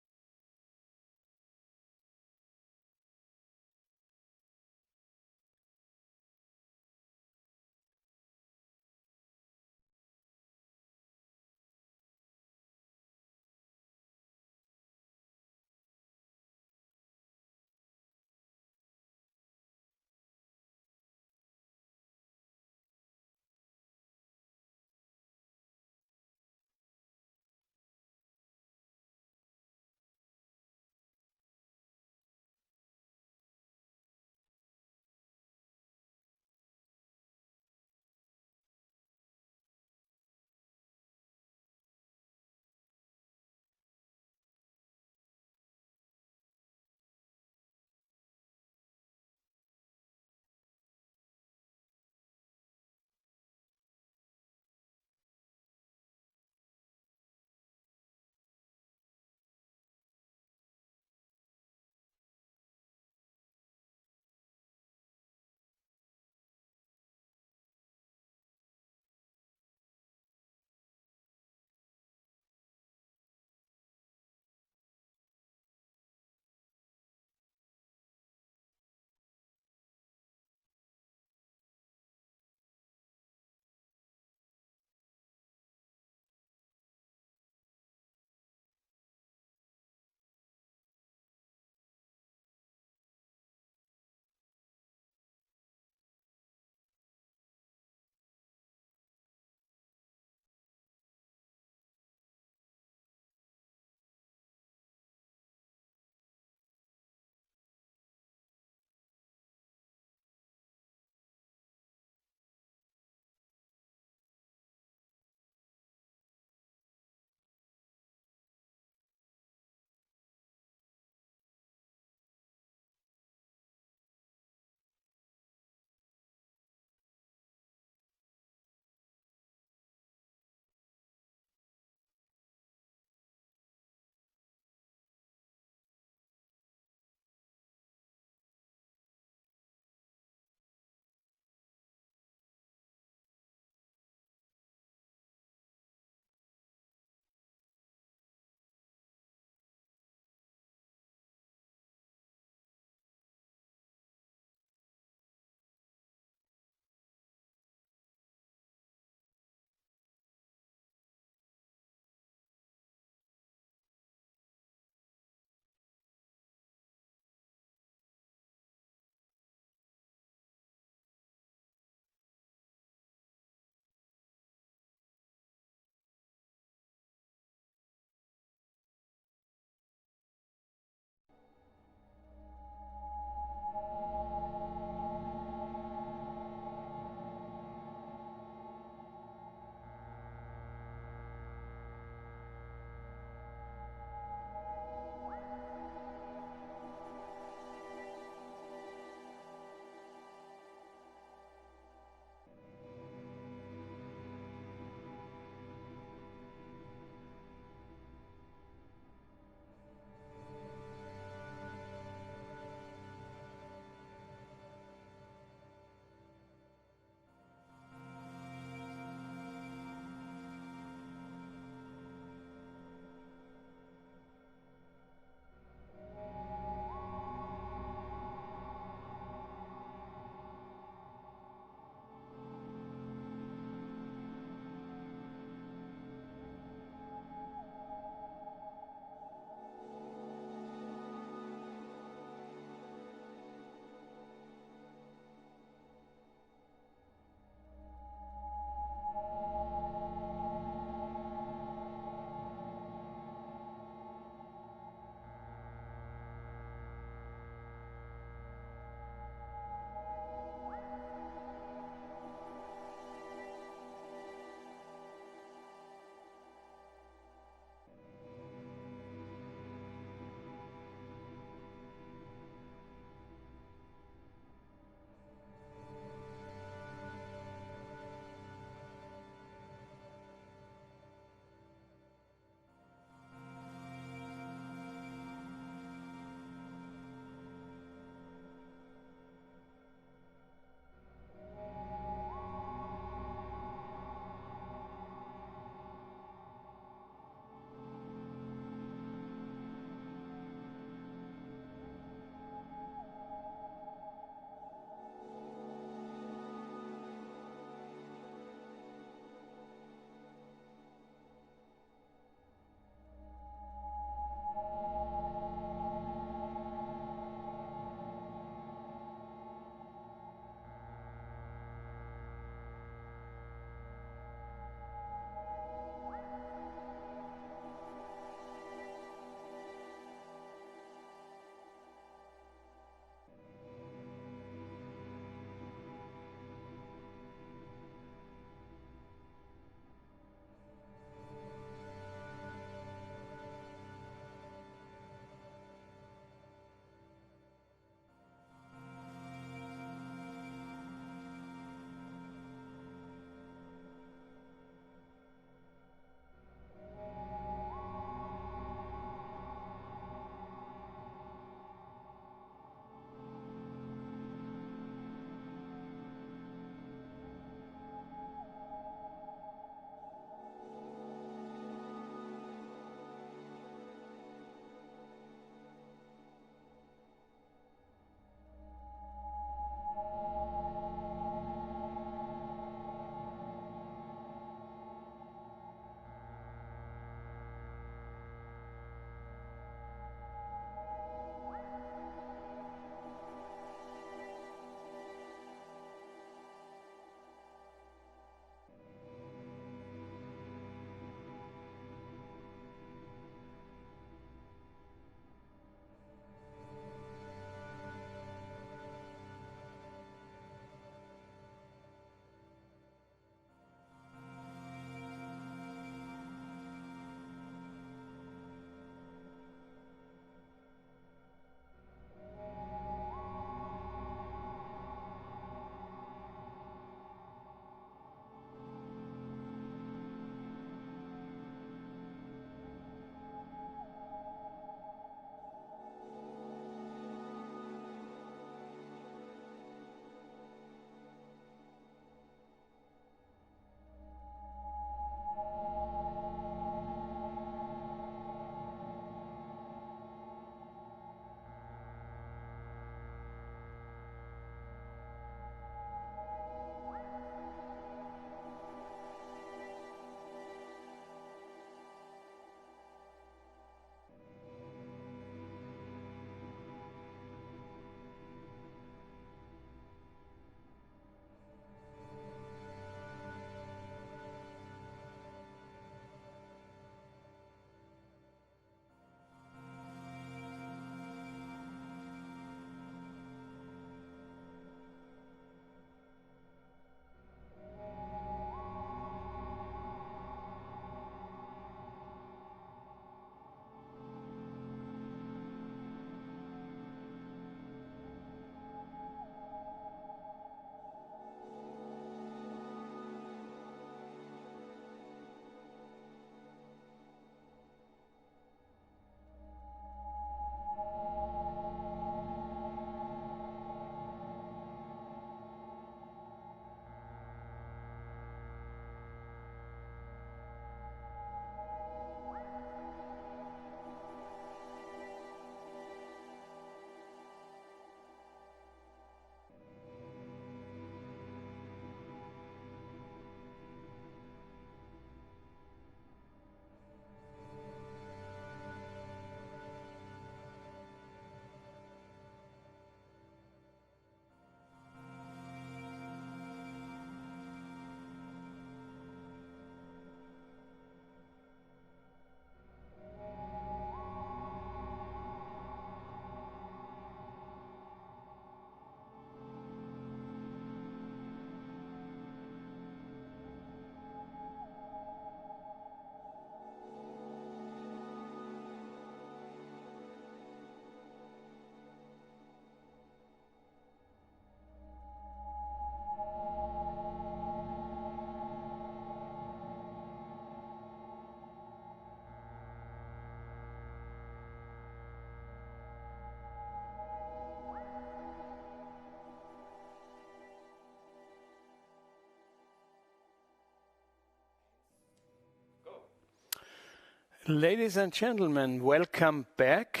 [SPEAKER 1] Ladies and gentlemen, welcome back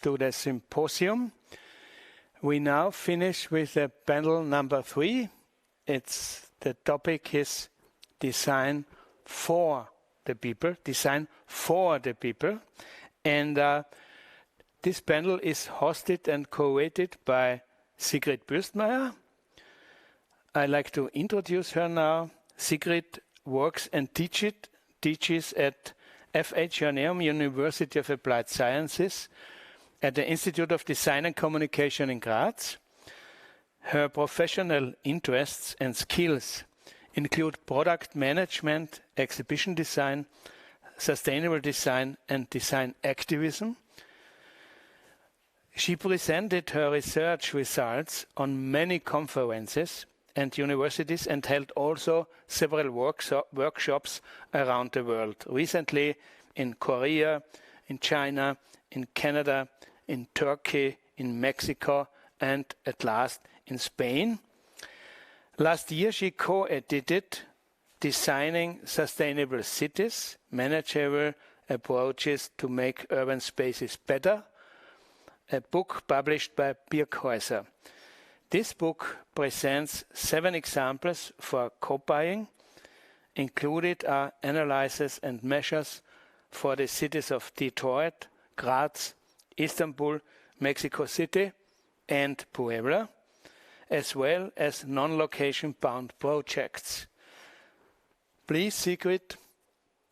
[SPEAKER 1] to the symposium. We now finish with panel number 3. The topic is design for the people, design for the people. And this panel is hosted and co-created by Sigrid Bürstmeier. I'd like to introduce her now. Sigrid works and teaches at FH Joanneum, University of Applied Sciences, at the Institute of Design and Communication in Graz. Her professional interests and skills include product management, exhibition design, sustainable design, and design activism. She presented her research results on many conferences and universities and held also several workshops around the world. Recently in Korea, in China, in Canada, in Turkey, in Mexico, and at last in Spain. Last year she co-edited Designing Sustainable Cities, Manageable Approaches to Make Urban Spaces Better, a book published by Birkhäuser. This book presents 7 examples for co-buying. Included are analyses and measures for the cities of Detroit, Graz, Istanbul, Mexico City, and Puebla, as well as non-location bound projects. Please, Sigrid,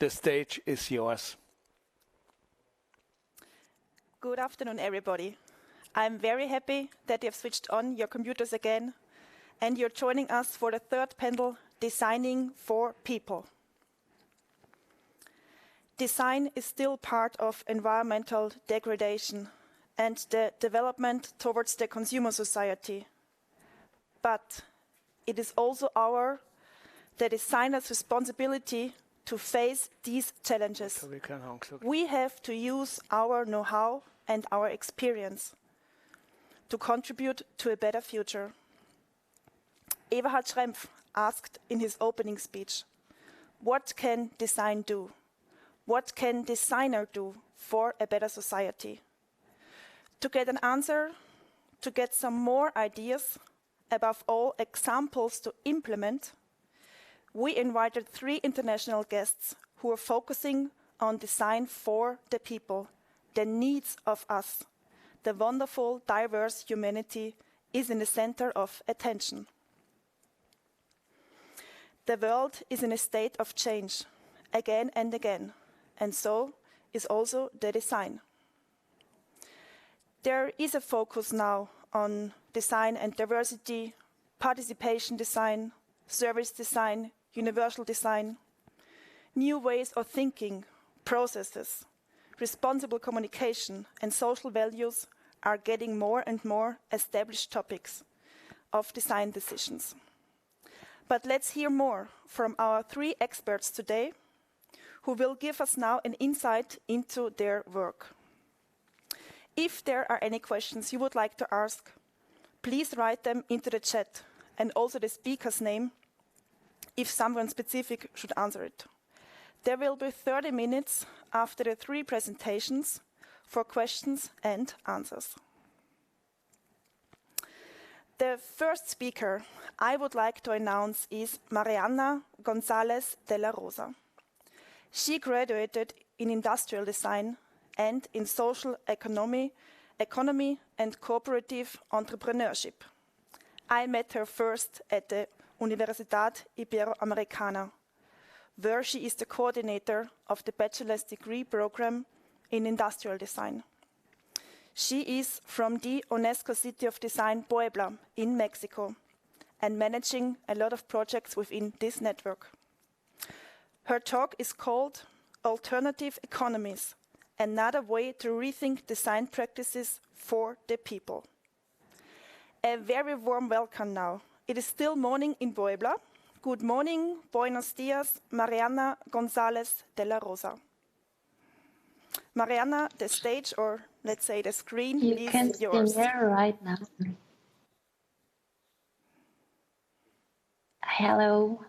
[SPEAKER 1] the stage is yours.
[SPEAKER 6] Good afternoon, everybody. I'm very happy that you have switched on your computers again and you're joining us for the 3rd panel, Designing for People. Design is still part of environmental degradation and the development towards the consumer society. But it is also the designer's responsibility to face these challenges. We have to use our know-how and our experience to contribute to a better future. Eberhard Schrempf asked in his opening speech, what can design do? What can designer do for a better society? To get an answer, to get some more ideas, above all examples to implement, we invited 3 international guests who are focusing on design for the people, the needs of us. The wonderful, diverse humanity is in the center of attention. The world is in a state of change, again and again, and so is also the design. There is a focus now on design and diversity, participation design, service design, universal design, new ways of thinking, processes, responsible communication and social values are getting more and more established topics of design decisions. But let's hear more from our 3 experts today, who will give us now an insight into their work. If there are any questions you would like to ask, please write them into the chat and also the speaker's name if someone specific should answer it. There will be 30 minutes after the 3 presentations for questions and answers. The first speaker I would like to announce is Mariana González de la Rosa. She graduated in industrial design and in social economy and cooperative entrepreneurship. I met her first at the Universidad Iberoamericana, where she is the coordinator of the bachelor's degree program in industrial design. She is from the UNESCO City of Design Puebla in Mexico and managing a lot of projects within this network. Her talk is called Alternative Economies, Another Way to Rethink Design Practices for the People. A very warm welcome now. It is still morning in Puebla. Good morning, buenos dias, Mariana González de la Rosa. Mariana, the stage, or let's say the screen, is yours.
[SPEAKER 7] You can see me right now. Hello.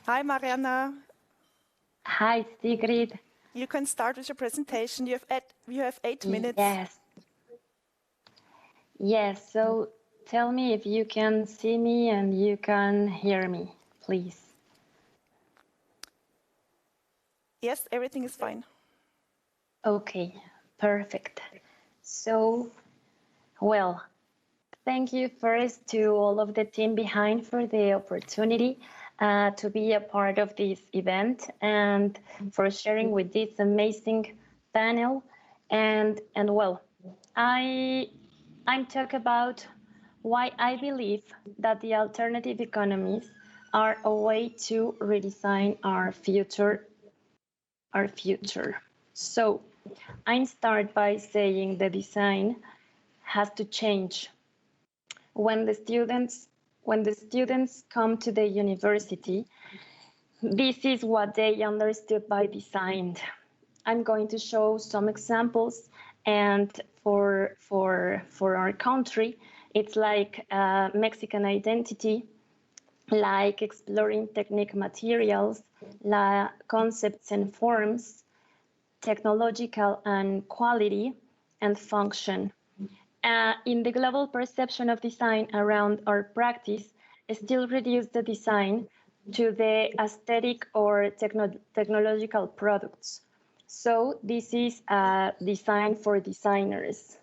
[SPEAKER 6] Hi, Mariana.
[SPEAKER 7] Hi, Sigrid.
[SPEAKER 6] you can start with your presentation. You have 8 minutes.
[SPEAKER 7] Yes. Yes, so tell me if you can see me and you can hear me, please.
[SPEAKER 6] Yes, everything is fine.
[SPEAKER 7] Okay, perfect. So, well, thank you first to all of the team behind for the opportunity to be a part of this event and for sharing with this amazing panel. And well, I'm talk about why I believe that the alternative economies are a way to redesign our future. So I start by saying the design has to change. When the students come to the university, this is what they understood by design. I'm going to show some examples, and for our country, it's like Mexican identity, like exploring technique materials, concepts and forms, technological and quality, and function. In the global perception of design around our practice, still reduce the design to the aesthetic or technological products. So this is a design for designers.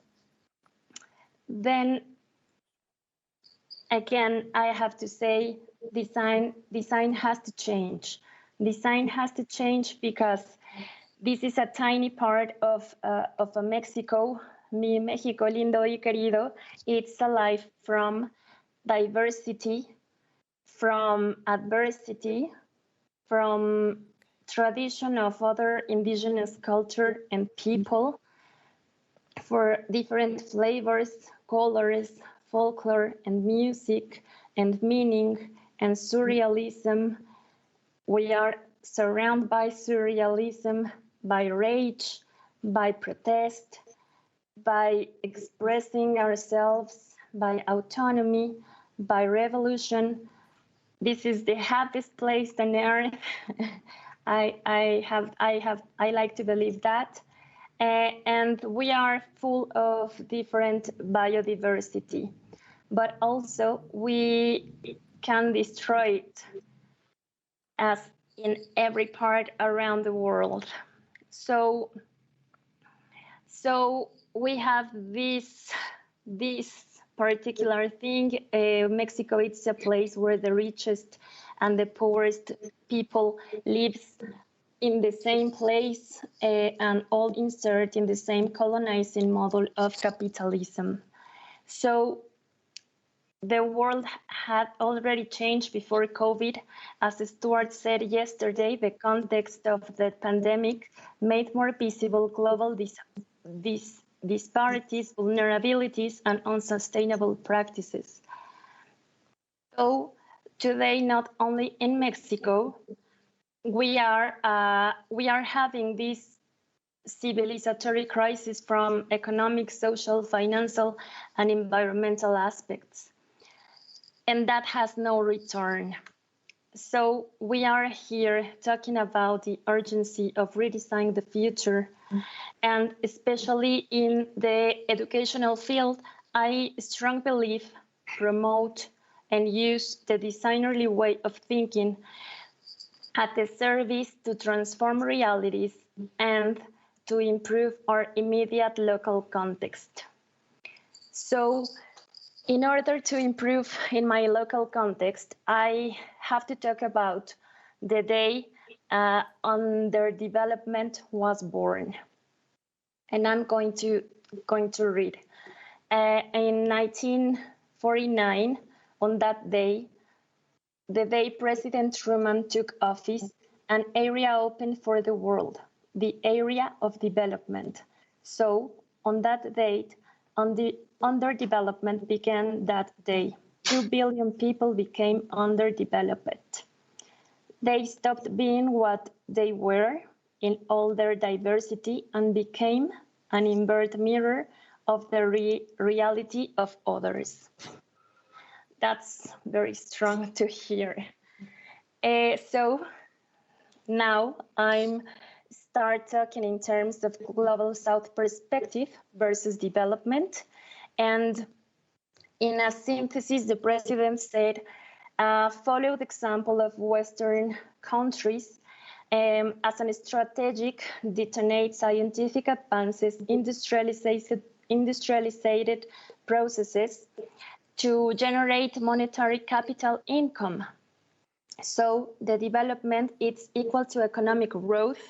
[SPEAKER 7] Then again, I have to say design has to change. Design has to change because this is a tiny part of a Mexico, mi México lindo y querido. It's alive from diversity, from adversity, from tradition of other indigenous culture and people, for different flavors, colors, folklore and music and meaning and surrealism. We are surrounded by surrealism, by rage, by protest, by expressing ourselves, by autonomy, by revolution. This is the happiest place on earth. I like to believe that. And we are full of different biodiversity, but also we can destroy it as in every part around the world. So we have this particular thing. Mexico, it's a place where the richest and the poorest people lives in the same place and all insert in the same colonizing model of capitalism. So the world had already changed before COVID. As Stuart said yesterday, the context of the pandemic made more visible global disparities, vulnerabilities, and unsustainable practices. So today, not only in Mexico, we are having this civilizatory crisis from economic, social, financial, and environmental aspects. And that has no return. So we are here talking about the urgency of redesigning the future. And especially in the educational field, I strongly believe, promote, and use the designerly way of thinking at the service to transform realities and to improve our immediate local context. So in order to improve in my local context, I have to talk about the day underdevelopment was born. And I'm going to read. In 1949, on that day, the day President Truman took office, an area opened for the world, the area of development. So on that date, underdevelopment began that day. 2 billion people became underdeveloped. They stopped being what they were in all their diversity and became an inverted mirror of the reality of others. That's very strong to hear. So now I'm start talking in terms of Global South perspective versus development. And in a synthesis, the president said, follow the example of Western countries as an strategic detonate scientific advances, industrialized processes to generate monetary capital income. So the development is equal to economic growth.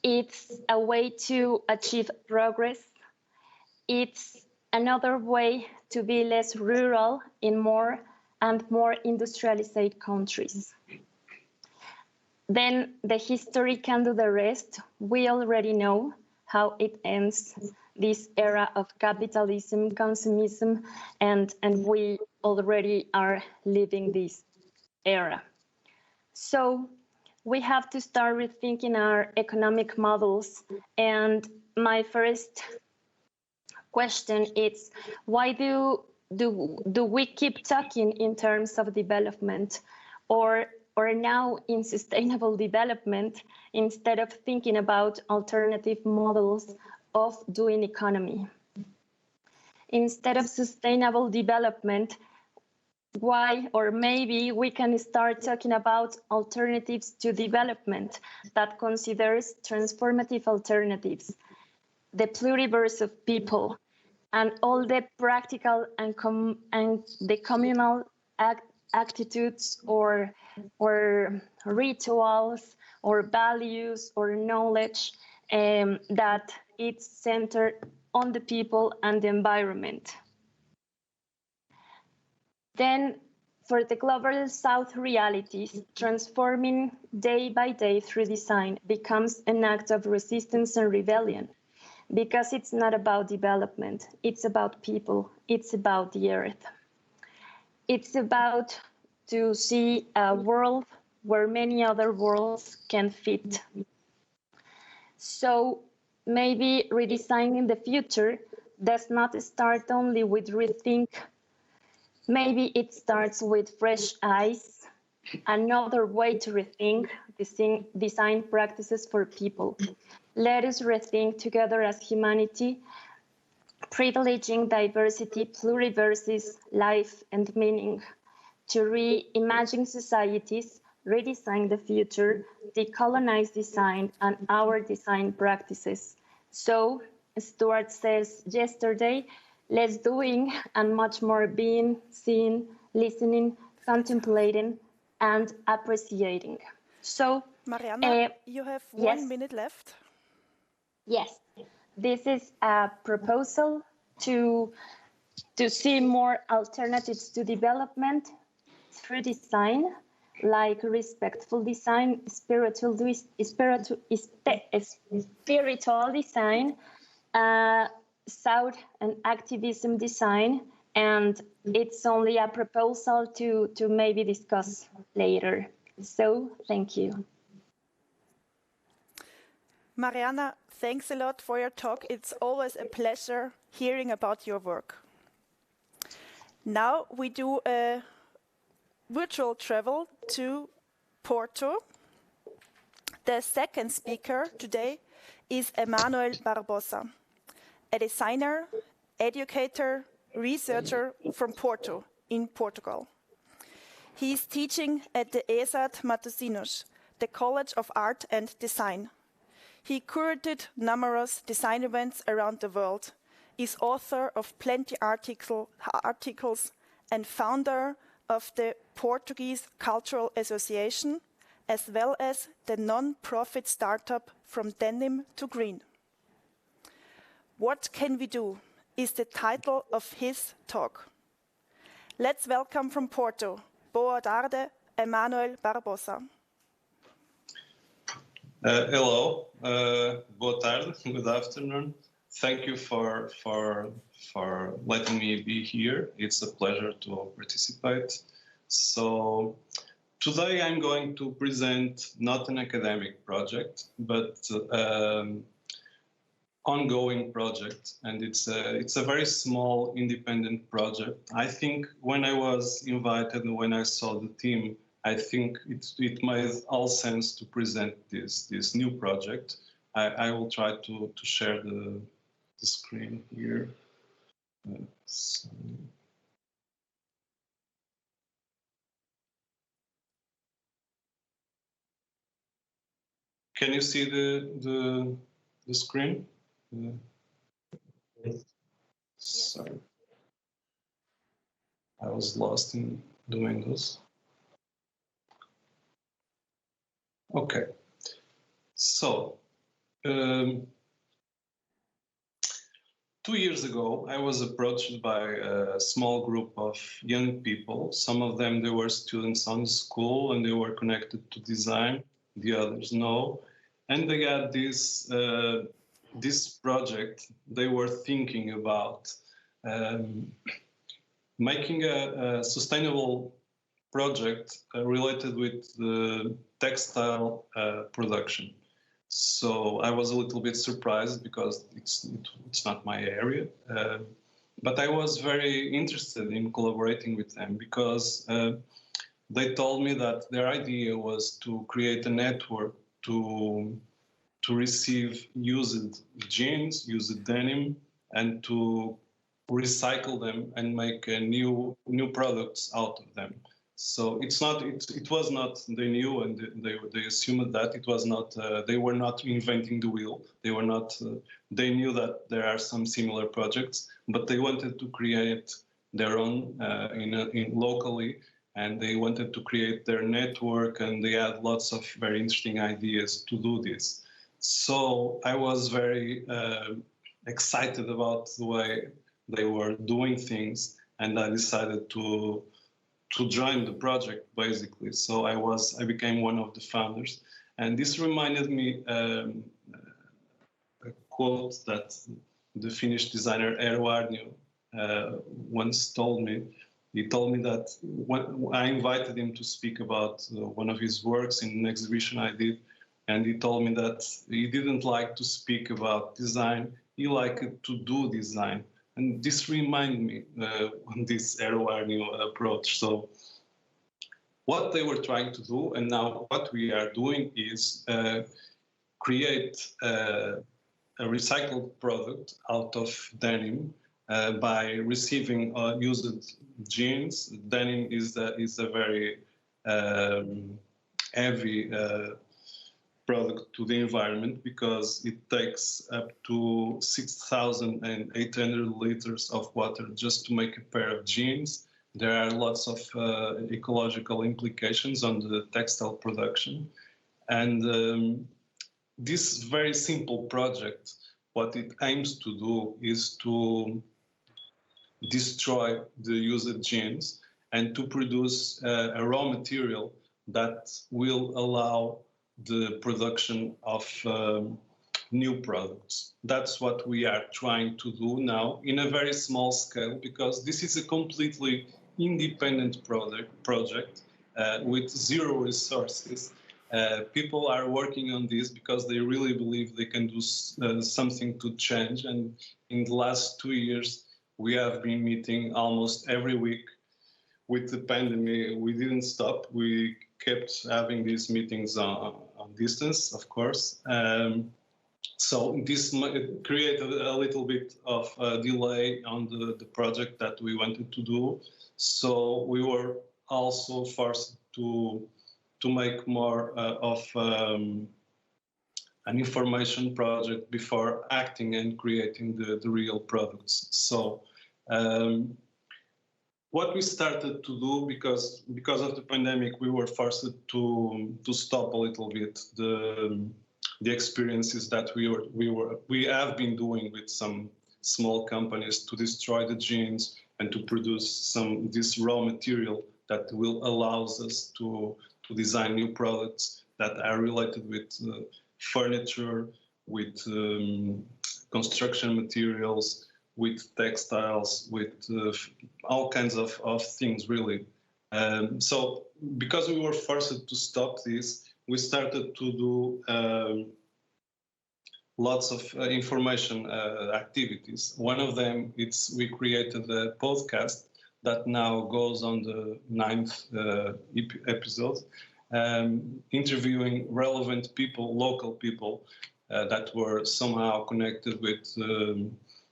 [SPEAKER 7] It's a way to achieve progress. It's another way to be less rural in more and more industrialized countries. Then the history can do the rest. We already know how it ends, this era of capitalism, consumism, and we already are living this era. So we have to start rethinking our economic models. And my first question is, why do we keep talking in terms of development or now in sustainable development instead of thinking about alternative models of doing economy? Instead of sustainable development, why, or maybe we can start talking about alternatives to development that considers transformative alternatives, the pluriverse of people, and all the practical and the communal attitudes or rituals or values or knowledge that it's centered on the people and the environment. Then for the Global South realities, transforming day by day through design becomes an act of resistance and rebellion, because it's not about development, it's about people, it's about the earth. It's about to see a world where many other worlds can fit. So maybe redesigning the future does not start only with rethink. Maybe it starts with fresh eyes, another way to rethink design practices for people. Let us rethink together as humanity, privileging diversity, pluriverses, life, and meaning, to reimagine societies, redesign the future, decolonize design and our design practices. So, Stuart says yesterday, less doing and much more being, seeing, listening, contemplating, and appreciating. So,
[SPEAKER 6] Mariana, you have 1 minute left.
[SPEAKER 7] Yes, this is a proposal to see more alternatives to development through design, like respectful design, spiritual design, South and activism design, and it's only a proposal to maybe discuss later. So, thank you.
[SPEAKER 6] Mariana, thanks a lot for your talk. It's always a pleasure hearing about your work. Now we do a virtual travel to Porto. The second speaker today is Emanuel Barbosa, a designer, educator, researcher from Porto in Portugal. He is teaching at the ESAD Matosinhos, the College of Art and Design. He curated numerous design events around the world, is author of plenty articles and founder of the Portuguese Cultural Association, as well as the non-profit startup From Denim to Green. What can we do is the title of his talk. Let's welcome from Porto, boa tarde, Emanuel Barbosa.
[SPEAKER 8] Hello, boa tarde, good afternoon. Thank you for letting me be here. It's a pleasure to participate. So today I'm going to present not an academic project, but ongoing project, and it's a very small independent project. I think when I was invited and when I saw the team I think it made all sense to present this new project. I will try to share the screen here. So. Can you see the screen?
[SPEAKER 6] Yes.
[SPEAKER 8] Sorry, I was lost in the windows. Okay, so 2 years ago, I was approached by a small group of young people. Some of them, they were students on the school and they were connected to design. The others no. And they had this project. They were thinking about making a sustainable project related with the textile production. So I was a little bit surprised because it's not my area, but I was very interested in collaborating with them because they told me that their idea was to create a network to receive used jeans, used denim, and to recycle them and make new products out of them. So it was not, they knew and they assumed that it was not, they were not inventing the wheel. They were not, they knew that there are some similar projects, but they wanted to create their own locally, and they wanted to create their network, and they had lots of very interesting ideas to do this. So I was very excited about the way they were doing things, and I decided to join the project basically. So I became one of the founders, and this reminded me a quote that the Finnish designer Eero Aarnio once told me. He told me that when I invited him to speak about one of his works in an exhibition I did, and he told me that he didn't like to speak about design, he liked to do design. And this reminded me on this Eero Aarnio approach. So what they were trying to do, and now what we are doing, is create a recycled product out of denim by receiving used jeans. Denim is a very heavy product to the environment because it takes up to 6,800 liters of water just to make a pair of jeans. There are lots of ecological implications on the textile production. And this very simple project, what it aims to do is to destroy the used jeans and to produce a raw material that will allow the production of new products. That's what we are trying to do now in a very small scale, because this is a completely independent project with zero resources. People are working on this because they really believe they can do something to change. And in the last 2 years, we have been meeting almost every week. With the pandemic, we didn't stop. We kept having these meetings on distance, of course. So this created a little bit of a delay on the project that we wanted to do. So we were also forced to make more of an information project before acting and creating the real products. So what we started to do, because of the pandemic, we were forced to stop a little bit the experiences that we have been doing with some small companies to destroy the jeans and to produce this raw material that will allow us to design new products that are related with furniture, with construction materials, with textiles, with all kinds of things, really. So because we were forced to stop this, we started to do lots of information activities. One of them, we created a podcast that now goes on the 9th episode, interviewing relevant people, local people that were somehow connected with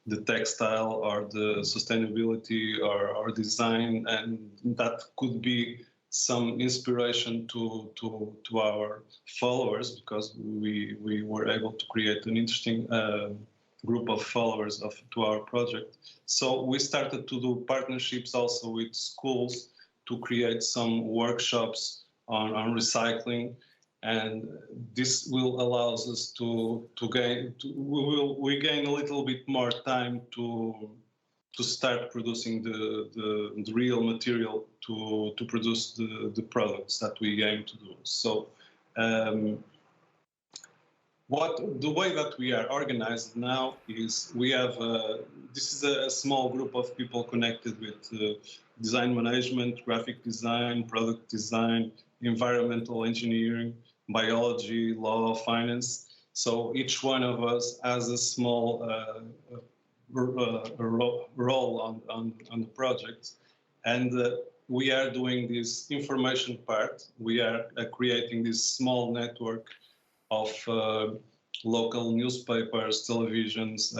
[SPEAKER 8] the textile or the sustainability or design, and that could be some inspiration to our followers, because we were able to create an interesting group of followers to our project. So we started to do partnerships also with schools to create some workshops on recycling, and this will allow us to gain. We gain a little bit more time to start producing the real material to produce the products that we aim to do. So the way that we are organized now is we have this is a small group of people connected with design management, graphic design, product design, environmental engineering, biology, law, finance. So each one of us has a small role on the project, and we are doing this information part. We are creating this small network of local newspapers, televisions,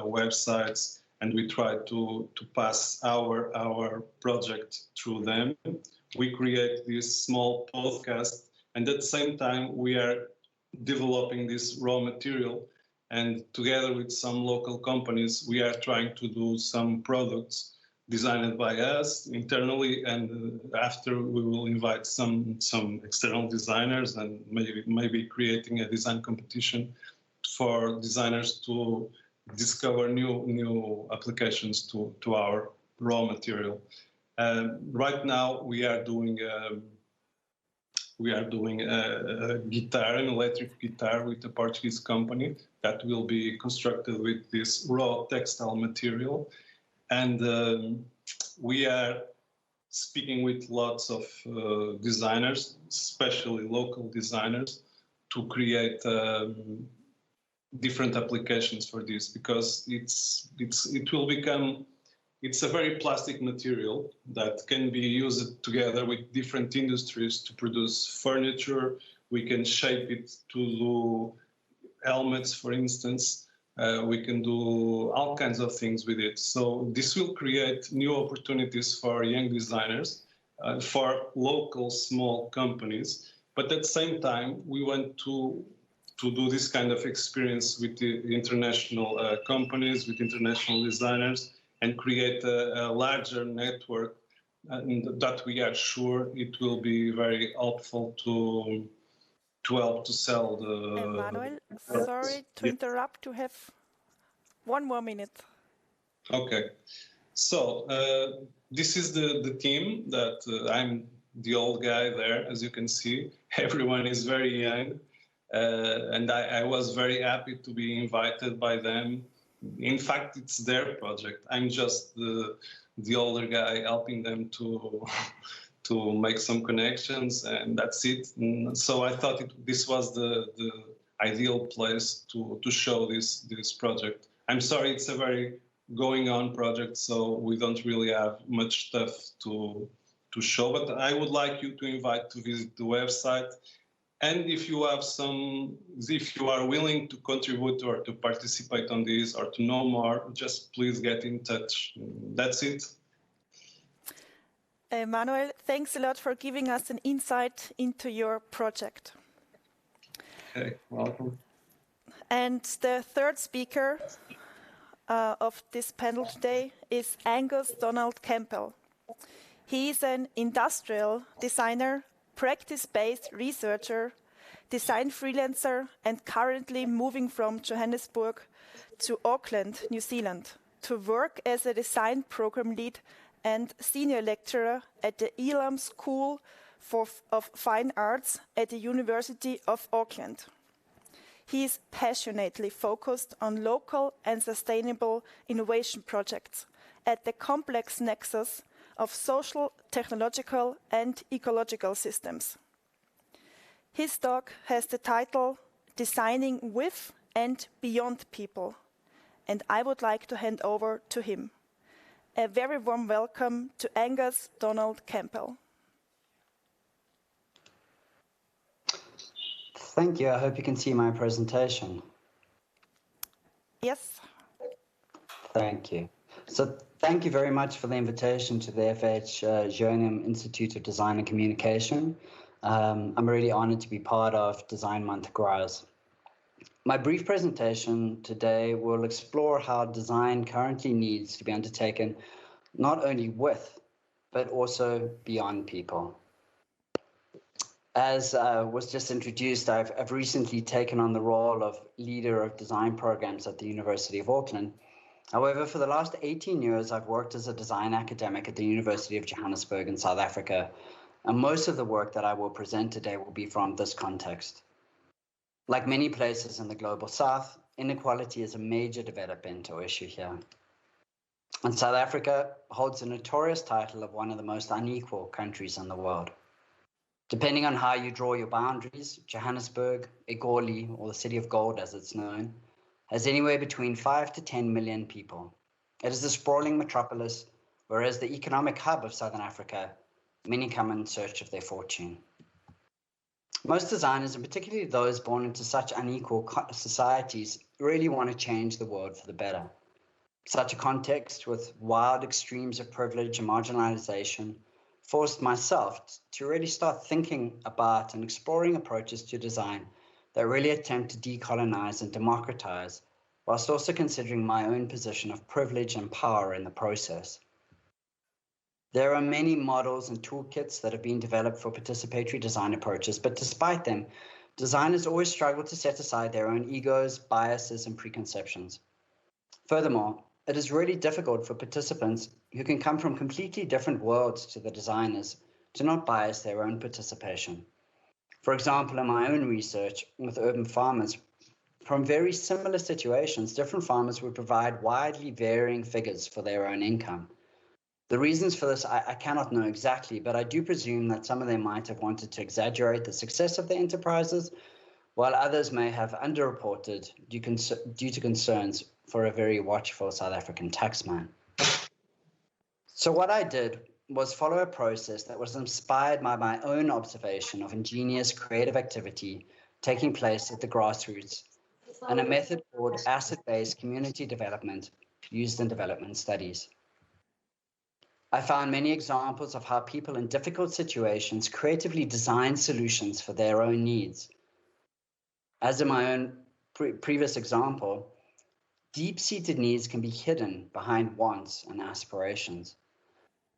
[SPEAKER 8] websites, and we try to pass our project through them. We create this small podcast, and at the same time we are developing this raw material, and together with some local companies we are trying to do some products designed by us internally, and after we will invite some external designers, and maybe creating a design competition for designers to discover new applications to our raw material. Right now we are doing a guitar, an electric guitar with a Portuguese company that will be constructed with this raw textile material. And we are speaking with lots of designers, especially local designers, to create different applications for this, because it's a very plastic material that can be used together with different industries to produce furniture. We can shape it to do helmets, for instance. We can do all kinds of things with it. So this will create new opportunities for young designers, for local small companies. But at the same time, we want to do this kind of experience with the international companies, with international designers, and create a larger network that we are sure it will be very helpful to help to sell the...
[SPEAKER 6] Manuel, sorry to interrupt, you have 1 more minute.
[SPEAKER 8] Okay. So this is the team that I'm the old guy there, as you can see. Everyone is very young. And I was very happy to be invited by them. In fact, it's their project. I'm just the older guy helping them to make some connections, and that's it. And so I thought this was the ideal place to show this project. I'm sorry, it's a very going on project, so we don't really have much stuff to show, but I would like you to invite to visit the website. And if you are willing to contribute or to participate on this or to know more, just please get in touch. That's it.
[SPEAKER 6] Manuel, thanks a lot for giving us an insight into your project.
[SPEAKER 8] Okay, welcome.
[SPEAKER 6] And the third speaker of this panel today is Angus Donald Campbell. He is an industrial designer, practice-based researcher, design freelancer, and currently moving from Johannesburg to Auckland, New Zealand, to work as a design program lead and senior lecturer at the Elam School of Fine Arts at the University of Auckland. He is passionately focused on local and sustainable innovation projects at the complex nexus of social, technological, and ecological systems. His talk has the title Designing with and Beyond People, and I would like to hand over to him. A very warm welcome to Angus Donald Campbell.
[SPEAKER 9] Thank you. I hope you can see my presentation.
[SPEAKER 6] Yes.
[SPEAKER 9] Thank you. So thank you very much for the invitation to the FH Joanneum Institute of Design and Communication. I'm really honored to be part of Designmonat Graz. My brief presentation today will explore how design currently needs to be undertaken not only with, but also beyond people. As was just introduced, I've recently taken on the role of leader of design programs at the University of Auckland. However, for the last 18 years, I've worked as a design academic at the University of Johannesburg in South Africa, and most of the work that I will present today will be from this context. Like many places in the global south, inequality is a major developmental issue here. And South Africa holds the notorious title of one of the most unequal countries in the world. Depending on how you draw your boundaries, Johannesburg, Egoli, or the City of Gold as it's known, has anywhere between 5 to 10 million people. It is a sprawling metropolis, whereas the economic hub of Southern Africa, many come in search of their fortune. Most designers, and particularly those born into such unequal societies, really want to change the world for the better. Such a context with wild extremes of privilege and marginalization forced myself to really start thinking about and exploring approaches to design that really attempt to decolonize and democratize, whilst also considering my own position of privilege and power in the process. There are many models and toolkits that have been developed for participatory design approaches, but despite them, designers always struggle to set aside their own egos, biases, and preconceptions. Furthermore, it is really difficult for participants who can come from completely different worlds to the designers to not bias their own participation. For example, in my own research with urban farmers, from very similar situations, different farmers would provide widely varying figures for their own income. The reasons for this I cannot know exactly, but I do presume that some of them might have wanted to exaggerate the success of their enterprises, while others may have underreported due to concerns for a very watchful South African taxman. So what I did was follow a process that was inspired by my own observation of ingenious creative activity taking place at the grassroots, and a method called asset-based community development used in development studies. I found many examples of how people in difficult situations creatively design solutions for their own needs. As in my own previous example, deep-seated needs can be hidden behind wants and aspirations.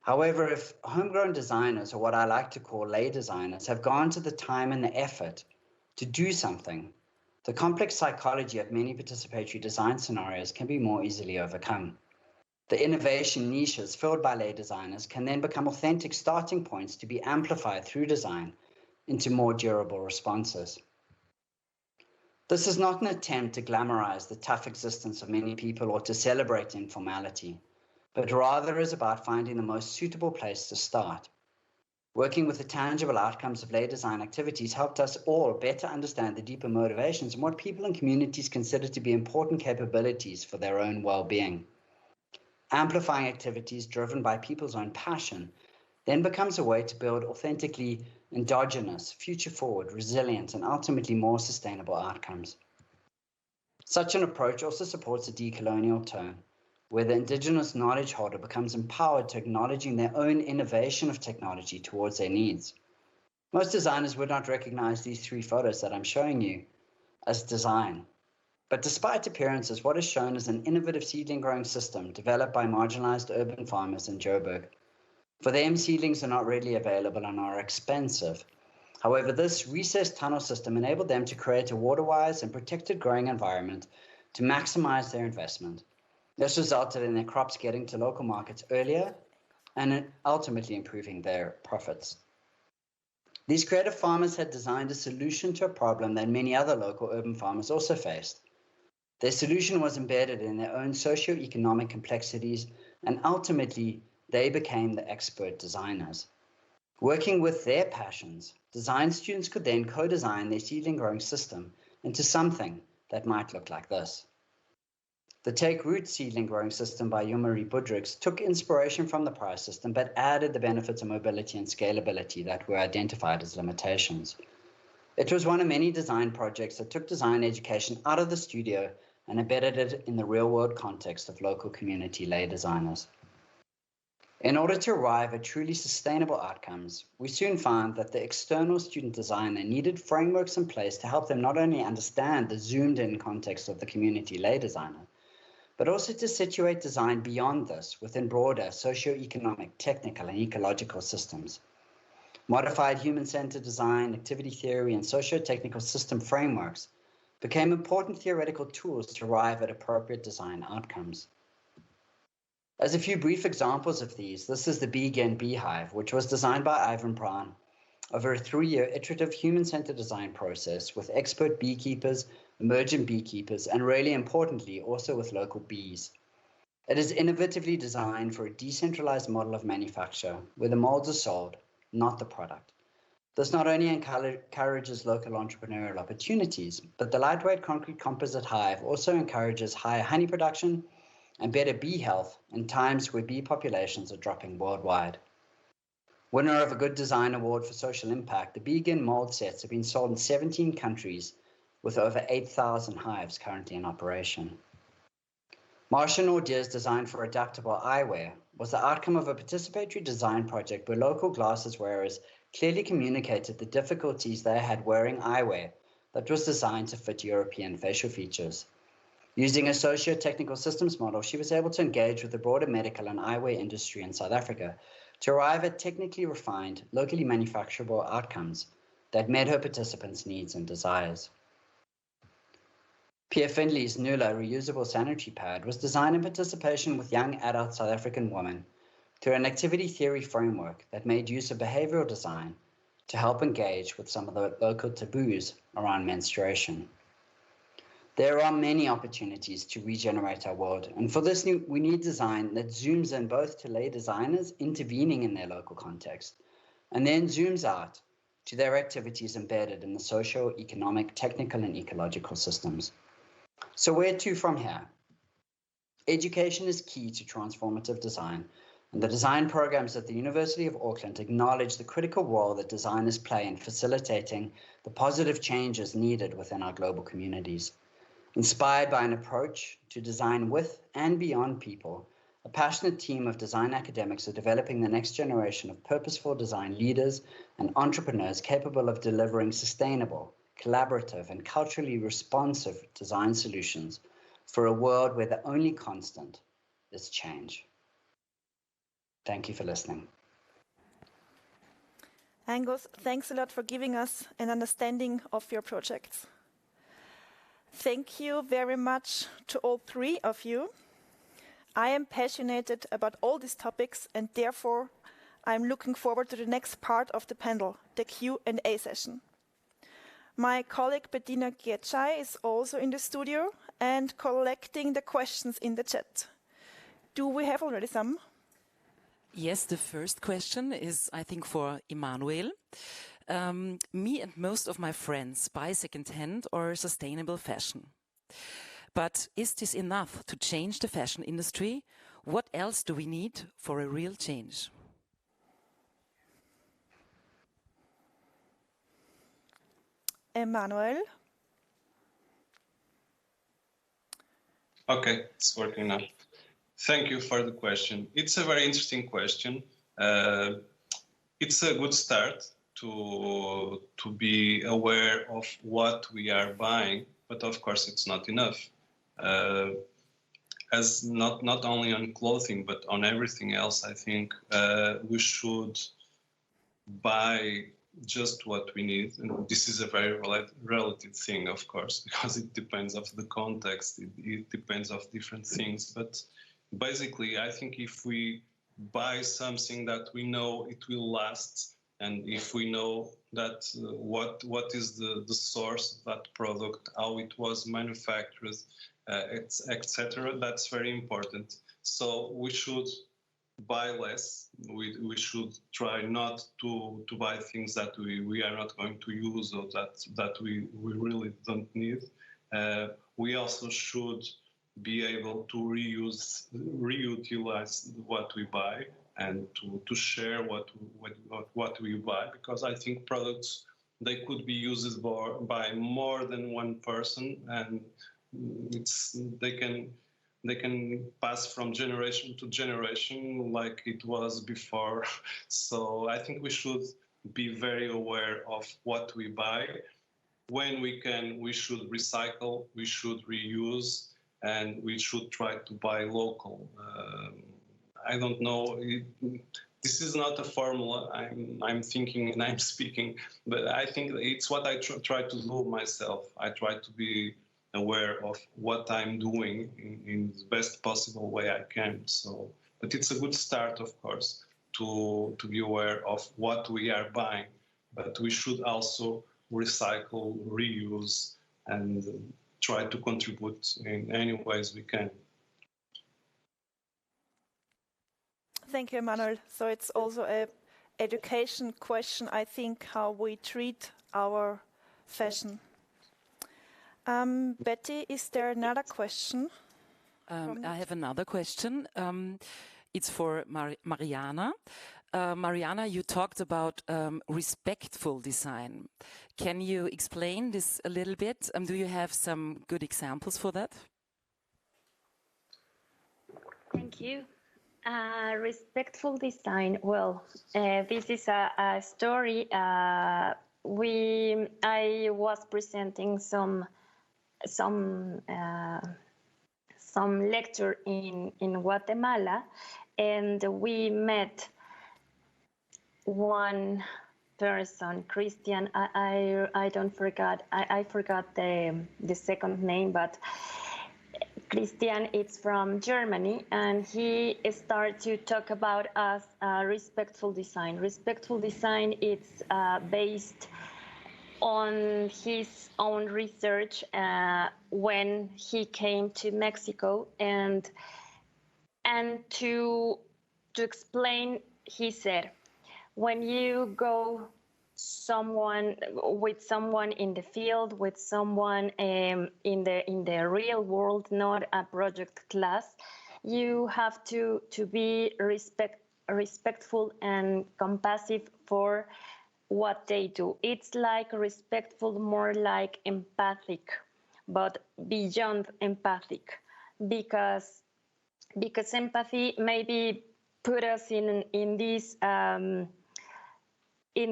[SPEAKER 9] However, if homegrown designers, or what I like to call lay designers, have gone to the time and the effort to do something, the complex psychology of many participatory design scenarios can be more easily overcome. The innovation niches filled by lay designers can then become authentic starting points to be amplified through design into more durable responses. This is not an attempt to glamorize the tough existence of many people or to celebrate informality, but rather is about finding the most suitable place to start. Working with the tangible outcomes of lay design activities helped us all better understand the deeper motivations and what people and communities consider to be important capabilities for their own well-being. Amplifying activities driven by people's own passion then becomes a way to build authentically endogenous, future-forward, resilient, and ultimately more sustainable outcomes. Such an approach also supports a decolonial tone, where the indigenous knowledge holder becomes empowered to acknowledging their own innovation of technology towards their needs. Most designers would not recognize these three photos that I'm showing you as design. But despite appearances, what is shown is an innovative seedling growing system developed by marginalized urban farmers in Joburg. For them, seedlings are not readily available and are expensive. However, this recessed tunnel system enabled them to create a water-wise and protected growing environment to maximize their investment. This resulted in their crops getting to local markets earlier and ultimately improving their profits. These creative farmers had designed a solution to a problem that many other local urban farmers also faced. Their solution was embedded in their own socio-economic complexities, and ultimately, they became the expert designers. Working with their passions, design students could then co-design their seedling growing system into something that might look like this. The Take Root seedling growing system by Yumari Budrix took inspiration from the prior system, but added the benefits of mobility and scalability that were identified as limitations. It was one of many design projects that took design education out of the studio and embedded it in the real-world context of local community lay designers. In order to arrive at truly sustainable outcomes, we soon found that the external student designer needed frameworks in place to help them not only understand the zoomed-in context of the community lay designer, but also to situate design beyond this within broader socio-economic, technical, and ecological systems. Modified human-centered design, activity theory, and socio-technical system frameworks became important theoretical tools to arrive at appropriate design outcomes. As a few brief examples of these, this is the Begin Beehive, which was designed by Ivan Brown over a 3-year iterative human-centered design process with expert beekeepers, emergent beekeepers, and really importantly, also with local bees. It is innovatively designed for a decentralized model of manufacture where the molds are sold, not the product. This not only encourages local entrepreneurial opportunities, but the lightweight concrete composite hive also encourages higher honey production and better bee health in times where bee populations are dropping worldwide. Winner of a Good Design Award for Social Impact, the Begin mold sets have been sold in 17 countries with over 8,000 hives currently in operation. Martian Ordier's design for adaptable eyewear was the outcome of a participatory design project where local glasses wearers clearly communicated the difficulties they had wearing eyewear that was designed to fit European facial features. Using a socio-technical systems model, she was able to engage with the broader medical and eyewear industry in South Africa to arrive at technically refined, locally manufacturable outcomes that met her participants' needs and desires. Pierre Findley's Nula reusable sanitary pad was designed in participation with young adult South African women through an activity theory framework that made use of behavioral design to help engage with some of the local taboos around menstruation. There are many opportunities to regenerate our world, and for this we need design that zooms in both to lay designers intervening in their local context, and then zooms out to their activities embedded in the social, economic, technical, and ecological systems. So where to from here? Education is key to transformative design, and the design programs at the University of Auckland acknowledge the critical role that designers play in facilitating the positive changes needed within our global communities. Inspired by an approach to design with and beyond people, a passionate team of design academics are developing the next generation of purposeful design leaders and entrepreneurs capable of delivering sustainable, collaborative, and culturally responsive design solutions for a world where the only constant is change. Thank you for listening.
[SPEAKER 6] Angus, thanks a lot for giving us an understanding of your projects. Thank you very much to all three of you. I am passionate about all these topics, and therefore I'm looking forward to the next part of the panel, the Q&A session. My colleague Bettina Getschai is also in the studio and collecting the questions in the chat. Do we have already some?
[SPEAKER 10] Yes, the first question is, I think, for Emmanuel. Me and most of my friends buy second-hand or sustainable fashion. But is this enough to change the fashion industry? What else do we need for a real change?
[SPEAKER 6] Emmanuel?
[SPEAKER 8] Okay, it's working now. Thank you for the question. It's a very interesting question. It's a good start to be aware of what we are buying, but of course it's not enough. As not only on clothing, but on everything else, I think we should buy just what we need. And this is a very relative thing, of course, because it depends of the context, it depends of different things. But basically, I think if we buy something that we know it will last, and if we know that what is the source of that product, how it was manufactured, etc., that's very important. So we should buy less. We should try not to buy things that we are not going to use or that we really don't need. We also should be able to reutilize what we buy and to share what we buy, because I think products, they could be used by more than one person, and they can pass from generation to generation like it was before. So I think we should be very aware of what we buy. When we can, we should recycle, we should reuse, and we should try to buy local. I don't know. This is not a formula. I'm thinking and I'm speaking, but I think it's what I try to do myself. I try to be aware of what I'm doing in the best possible way I can. So, but it's a good start, of course, to be aware of what we are buying. But we should also recycle, reuse, and try to contribute in any ways we can.
[SPEAKER 6] Thank you, Manuel. So it's also an education question, I think, how we treat our fashion. Betty, is there another question?
[SPEAKER 10] I have another question. It's for Mariana. Mariana, you talked about respectful design. Can you explain this a little bit? Do you have some good examples for that?
[SPEAKER 7] Thank you. Respectful design. Well, this is a story. I was presenting some lecture in Guatemala, and we met one person, Christian. I forgot the second name, but Christian is from Germany, and he started to talk about us respectful design. Respectful design is based on his own research when he came to Mexico, and to explain, he said, when you go with someone in the field, with someone in the real world, not a project class, you have to be respectful and compassive for what they do. It's like respectful, more like empathic, but beyond empathic, because empathy maybe put us in this I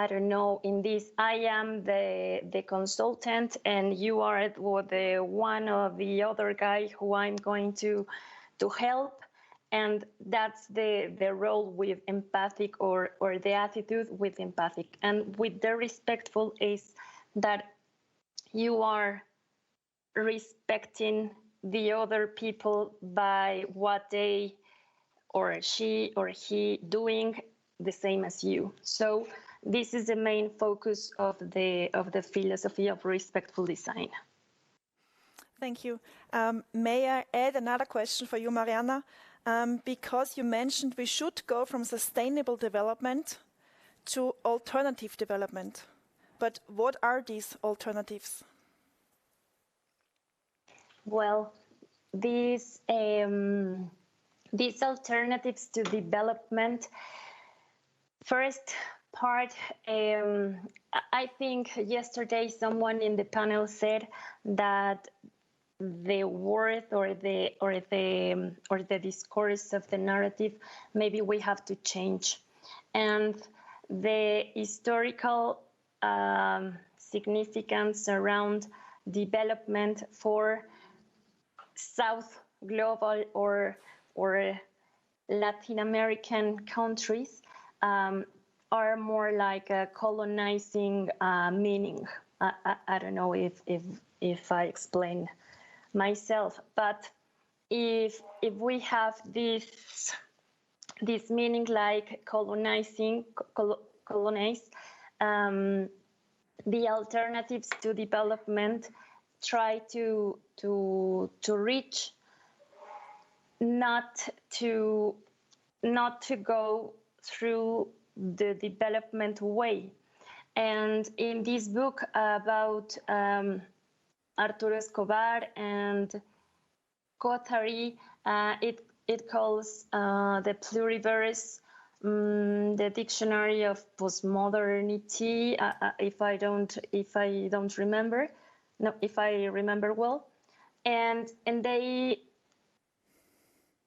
[SPEAKER 7] don't know, in this, I am the consultant and you are the one or the other guy who I'm going to help, and that's the role with empathic, or the attitude with empathic. And with the respectful is that you are respecting the other people by what they or she or he doing the same as you. So this is the main focus of the philosophy of respectful design.
[SPEAKER 6] Thank you. May I add another question for you, Mariana? Because you mentioned we should go from sustainable development to alternative development. But what are these alternatives?
[SPEAKER 7] Well, these alternatives to development, first part, I think yesterday someone in the panel said that the word or the discourse of the narrative, maybe we have to change, and the historical significance around development for South global or Latin American countries are more like a colonizing meaning. I don't know if I explain myself, but if we have this meaning like colonize, the alternatives to development try to reach not to go through the development way. And in this book about Arturo Escobar and Kothari. It calls the pluriverse, the dictionary of postmodernity. If I remember well, and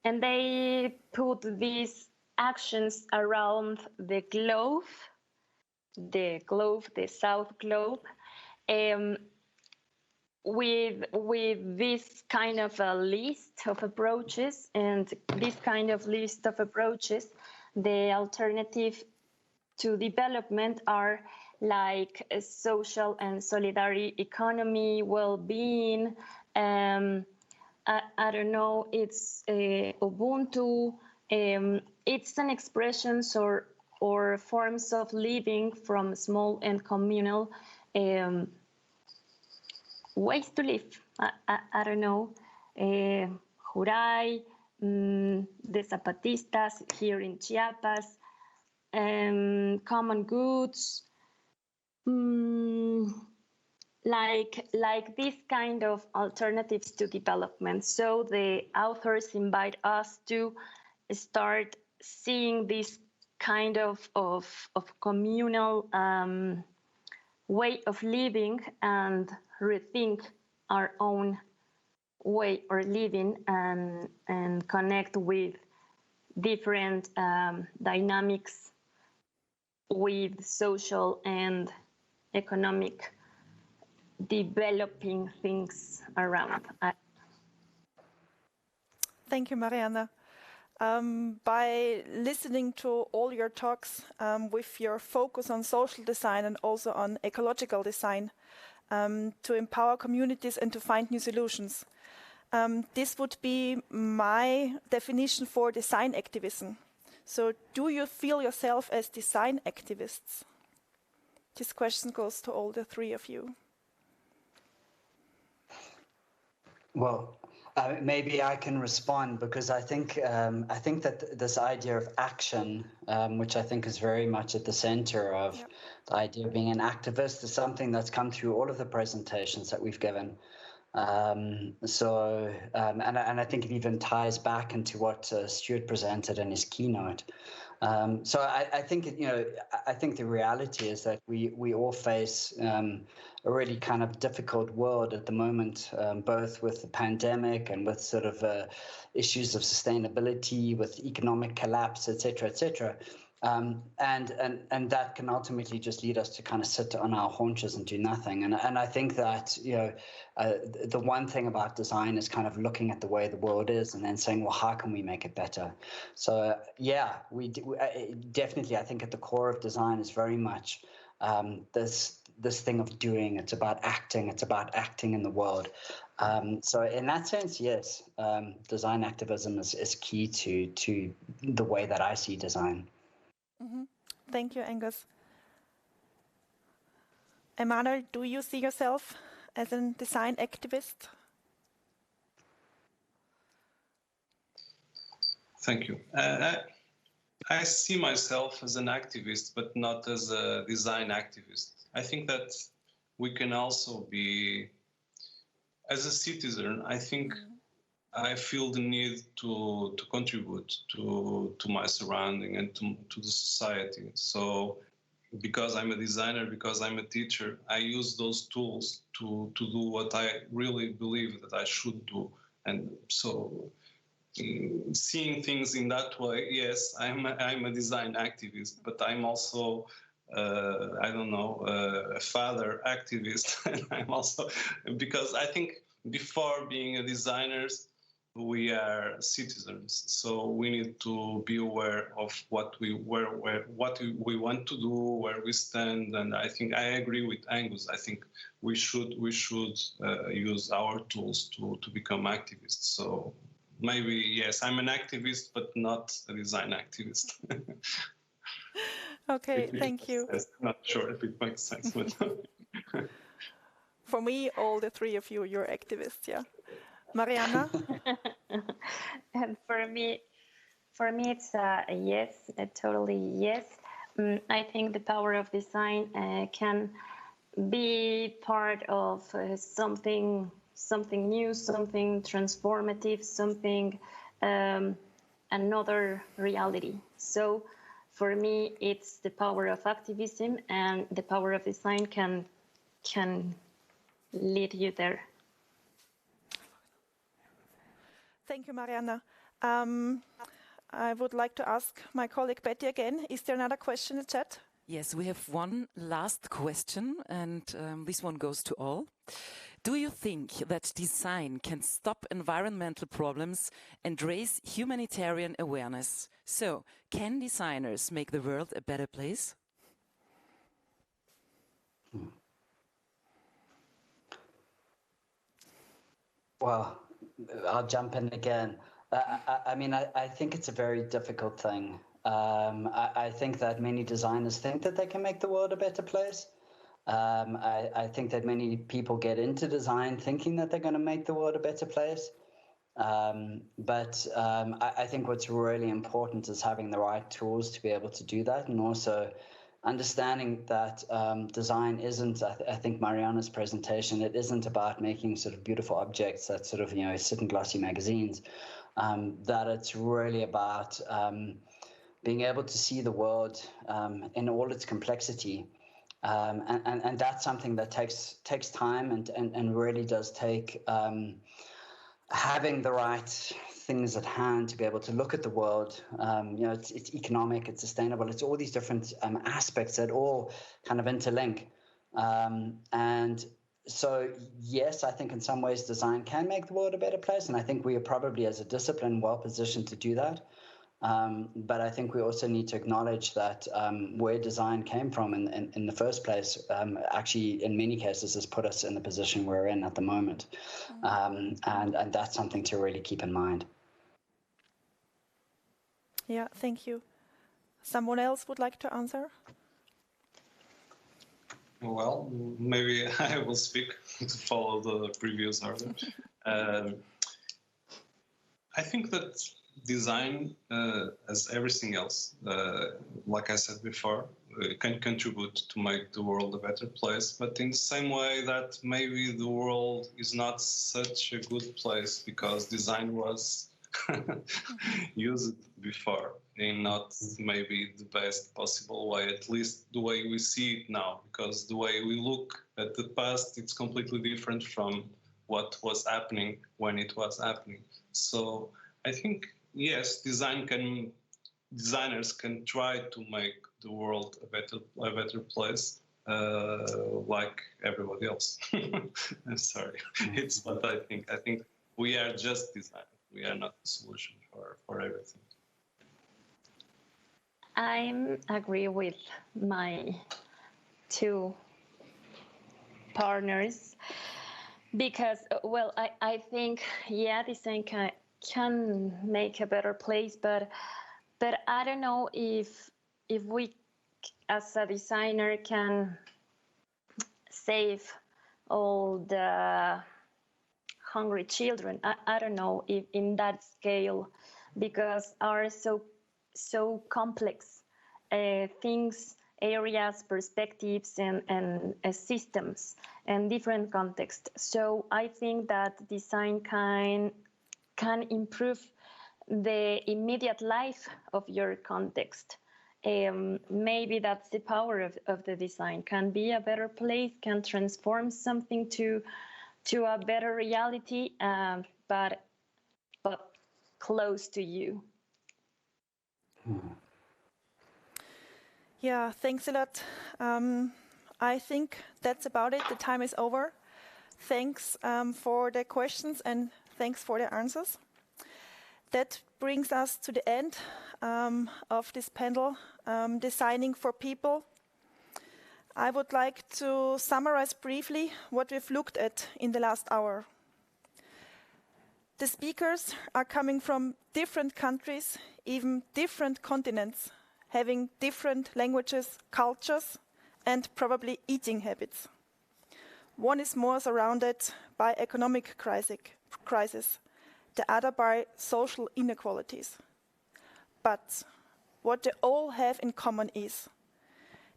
[SPEAKER 7] they put these actions around the globe, the South Globe, with this kind of a list of approaches, and this kind of list of approaches, the alternative to development are like a social and solidarity economy, well-being, I don't know, it's Ubuntu, it's an expressions or forms of living from small and communal ways to live. I don't know, Juray, the Zapatistas here in Chiapas, common goods, like this kind of alternatives to development. So the authors invite us to start seeing this kind of communal way of living and rethink our own way of living and connect with different dynamics with social and economic developing things around.
[SPEAKER 6] Thank you, Mariana. By listening to all your talks with your focus on social design and also on ecological design to empower communities and to find new solutions, this would be my definition for design activism. So do you feel yourself as design activists? This question goes to all the three of you.
[SPEAKER 9] Well, maybe I can respond, because I think that this idea of action, which I think is very much at the center of the idea of being an activist, is something that's come through all of the presentations that we've given. And I think it even ties back into what Stuart presented in his keynote. So I think I think the reality is that we all face a really kind of difficult world at the moment, both with the pandemic and with sort of issues of sustainability, with economic collapse, et cetera, and that can ultimately just lead us to kind of sit on our haunches and do nothing. And I think that the one thing about design is kind of looking at the way the world is and then saying, well, how can we make it better? So yeah, definitely, I think at the core of design is very much this thing of doing. It's about acting. It's about acting in the world. So in that sense, yes, design activism is key to the way that I see design.
[SPEAKER 6] Mm-hmm. Thank you, Angus. Emmanuel, do you see yourself as a design activist?
[SPEAKER 8] Thank you. I see myself as an activist, but not as a design activist. I think that we can also be, as a citizen, I think I feel the need to contribute to my surrounding and to the society. So because I'm a designer, because I'm a teacher, I use those tools to do what I really believe that I should do. And so seeing things in that way, yes, I'm a design activist, but I'm also a father activist. And I'm also, because I think before being a designers, we are citizens, so we need to be aware of what we want to do, where we stand. And I think I agree with Angus. I think we should use our tools to become activists. So maybe yes, I'm an activist, but not a design activist.
[SPEAKER 6] Okay, thank you.
[SPEAKER 8] Not sure if it makes sense, but
[SPEAKER 6] for me, all the three of you, you're activists, yeah. Mariana?
[SPEAKER 7] And for me, it's a yes, a totally yes. I think the power of design can be part of something new, something transformative, something another reality. So for me, it's the power of activism, and the power of design can lead you there.
[SPEAKER 6] Thank you, Mariana. I would like to ask my colleague Betty again. Is there another question in the chat?
[SPEAKER 10] Yes, we have one last question, and this one goes to all. Do you think that design can stop environmental problems and raise humanitarian awareness? So, can designers make the world a better place?
[SPEAKER 9] Well, I'll jump in again. I mean, I think it's a very difficult thing. I think that many designers think that they can make the world a better place. I think that many people get into design thinking that they're going to make the world a better place. But I think what's really important is having the right tools to be able to do that, and also understanding that design isn't, I think Mariana's presentation, it isn't about making sort of beautiful objects that sort of, sit in glossy magazines, that it's really about being able to see the world in all its complexity. And that's something that takes time and really does take having the right things at hand to be able to look at the world. It's economic, it's sustainable, it's all these different aspects that all kind of interlink. And so, yes, I think in some ways design can make the world a better place, and I think we are probably as a discipline well positioned to do that. But I think we also need to acknowledge that where design came from in the first place, actually in many cases has put us in the position we're in at the moment. And that's something to really keep in mind.
[SPEAKER 6] Yeah, thank you. Someone else would like to answer?
[SPEAKER 8] Well, maybe I will speak to follow the previous order. I think that design, as everything else, like I said before, can contribute to make the world a better place, but in the same way that maybe the world is not such a good place because design was used before in not maybe the best possible way, at least the way we see it now, because the way we look at the past, it's completely different from what was happening when it was happening. So I think, yes, designers can try to make the world a better place, like everybody else. I'm sorry, it's what I think. I think we are just designers. We are not the solution for everything.
[SPEAKER 7] I agree with my two partners because, well, I think, yeah, design can make a better place, but I don't know if we as a designer can save all the hungry children. I don't know if in that scale, because are so complex things, areas, perspectives, and systems and different contexts. So I think that design can improve the immediate life of your context. Maybe that's the power of the design. Can be a better place, can transform something to a better reality, but close to you.
[SPEAKER 6] Yeah, thanks a lot. I think that's about it. The time is over. Thanks for the questions and thanks for the answers. That brings us to the end of this panel, Designing for People. I would like to summarize briefly what we've looked at in the last hour. The speakers are coming from different countries, even different continents, having different languages, cultures, and probably eating habits. One is more surrounded by economic crisis, the other by social inequalities. But what they all have in common is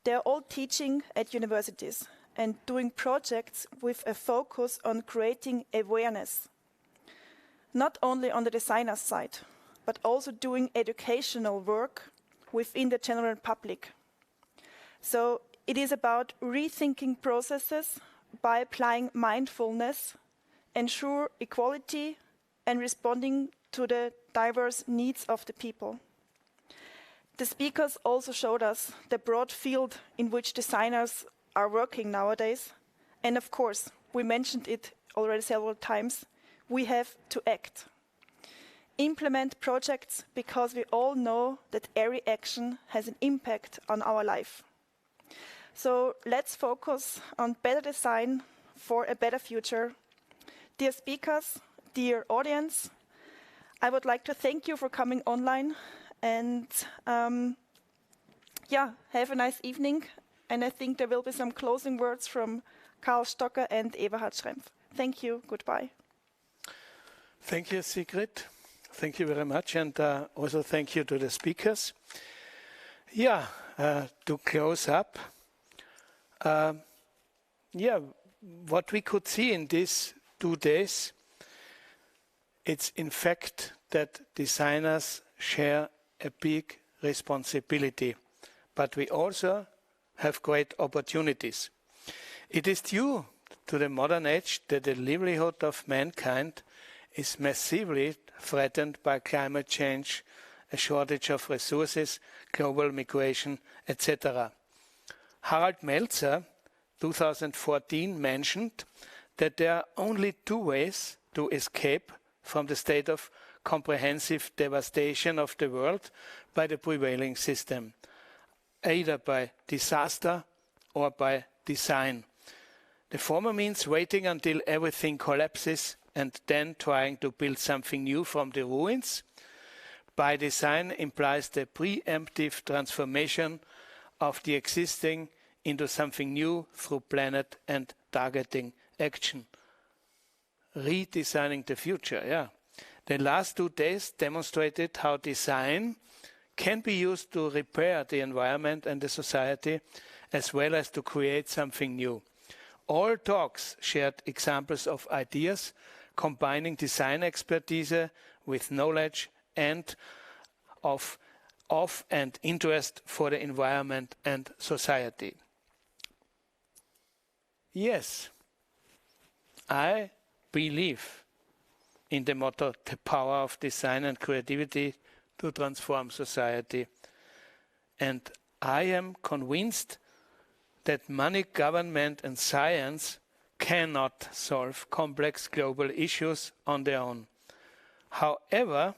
[SPEAKER 6] they are all teaching at universities and doing projects with a focus on creating awareness, not only on the designer's side, but also doing educational work within the general public. So it is about rethinking processes by applying mindfulness, ensure equality, and responding to the diverse needs of the people. The speakers also showed us the broad field in which designers are working nowadays. And of course, we mentioned it already several times, we have to act. Implement projects because we all know that every action has an impact on our life. So let's focus on better design for a better future. Dear speakers, dear audience, I would like to thank you for coming online and have a nice evening. And I think there will be some closing words from Karl Stocker and Eberhard Schrempf. Thank you. Goodbye.
[SPEAKER 1] Thank you, Sigrid. Thank you very much. And also thank you to the speakers. To close up, what we could see in these 2 days, it's in fact that designers share a big responsibility, but we also have great opportunities. It is due to the modern age that the livelihood of mankind is massively threatened by climate change, a shortage of resources, global migration, etc. Harald Meltzer, 2014, mentioned that there are only 2 ways to escape from the state of comprehensive devastation of the world by the prevailing system, either by disaster or by design. The former means waiting until everything collapses and then trying to build something new from the ruins. By design implies the preemptive transformation of the existing into something new through planned and targeting action. Redesigning the future, The last 2 days demonstrated how design can be used to repair the environment and the society, as well as to create something new. All talks shared examples of ideas combining design expertise with knowledge and of and interest for the environment and society. Yes, I believe in the motto, the power of design and creativity to transform society. And I am convinced that money, government and science cannot solve complex global issues on their own. However,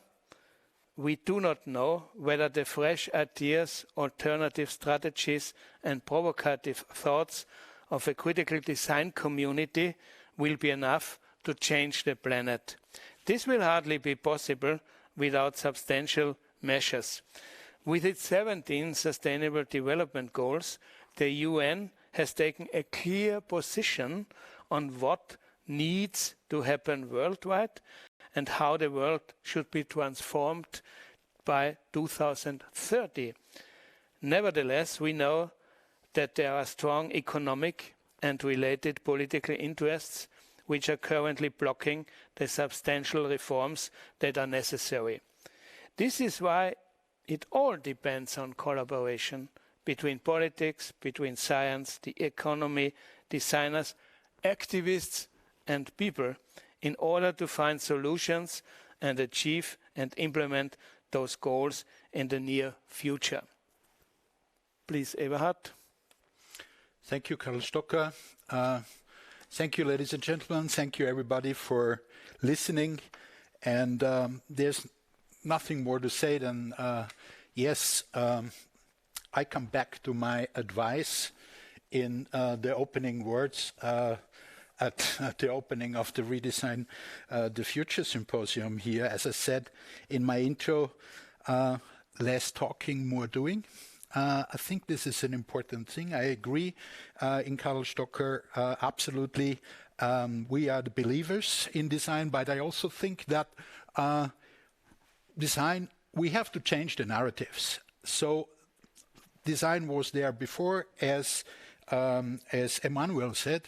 [SPEAKER 1] we do not know whether the fresh ideas, alternative strategies and provocative thoughts of a critical design community will be enough to change the planet. This will hardly be possible without substantial measures. With its 17 Sustainable Development Goals, the UN has taken a clear position on what needs to happen worldwide and how the world should be transformed by 2030. Nevertheless, we know that there are strong economic and related political interests which are currently blocking the substantial reforms that are necessary. This is why it all depends on collaboration between politics, between science, the economy, designers, activists and people in order to find solutions and achieve and implement those goals in the near future. Please, Eberhard.
[SPEAKER 11] Thank you, Karl Stocker. Thank you, ladies and gentlemen. Thank you, everybody, for listening. And there's nothing more to say than, I come back to my advice in the opening words at the opening of the Redesign the Future Symposium here. As I said in my intro, less talking, more doing. I think this is an important thing. I agree in Karl Stocker, absolutely. We are the believers in design, but I also think that design, we have to change the narratives. So design was there before as as Emmanuel said,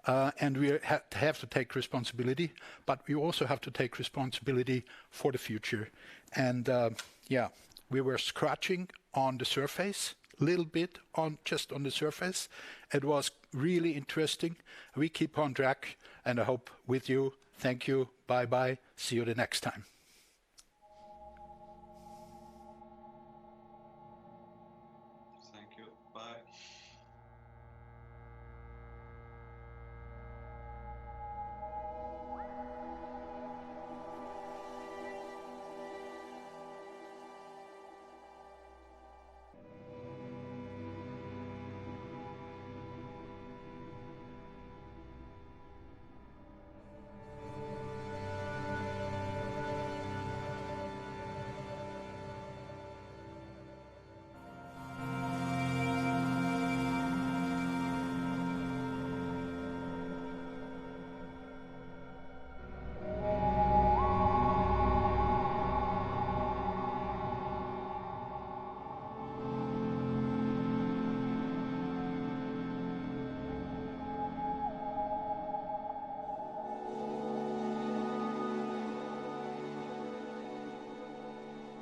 [SPEAKER 11] and we have to take responsibility, but we also have to take responsibility for the future. And yeah, we were scratching on the surface, a little bit just on the surface. It was really interesting. We keep on track, and I hope with you. Thank you. Bye-bye. See you the next time.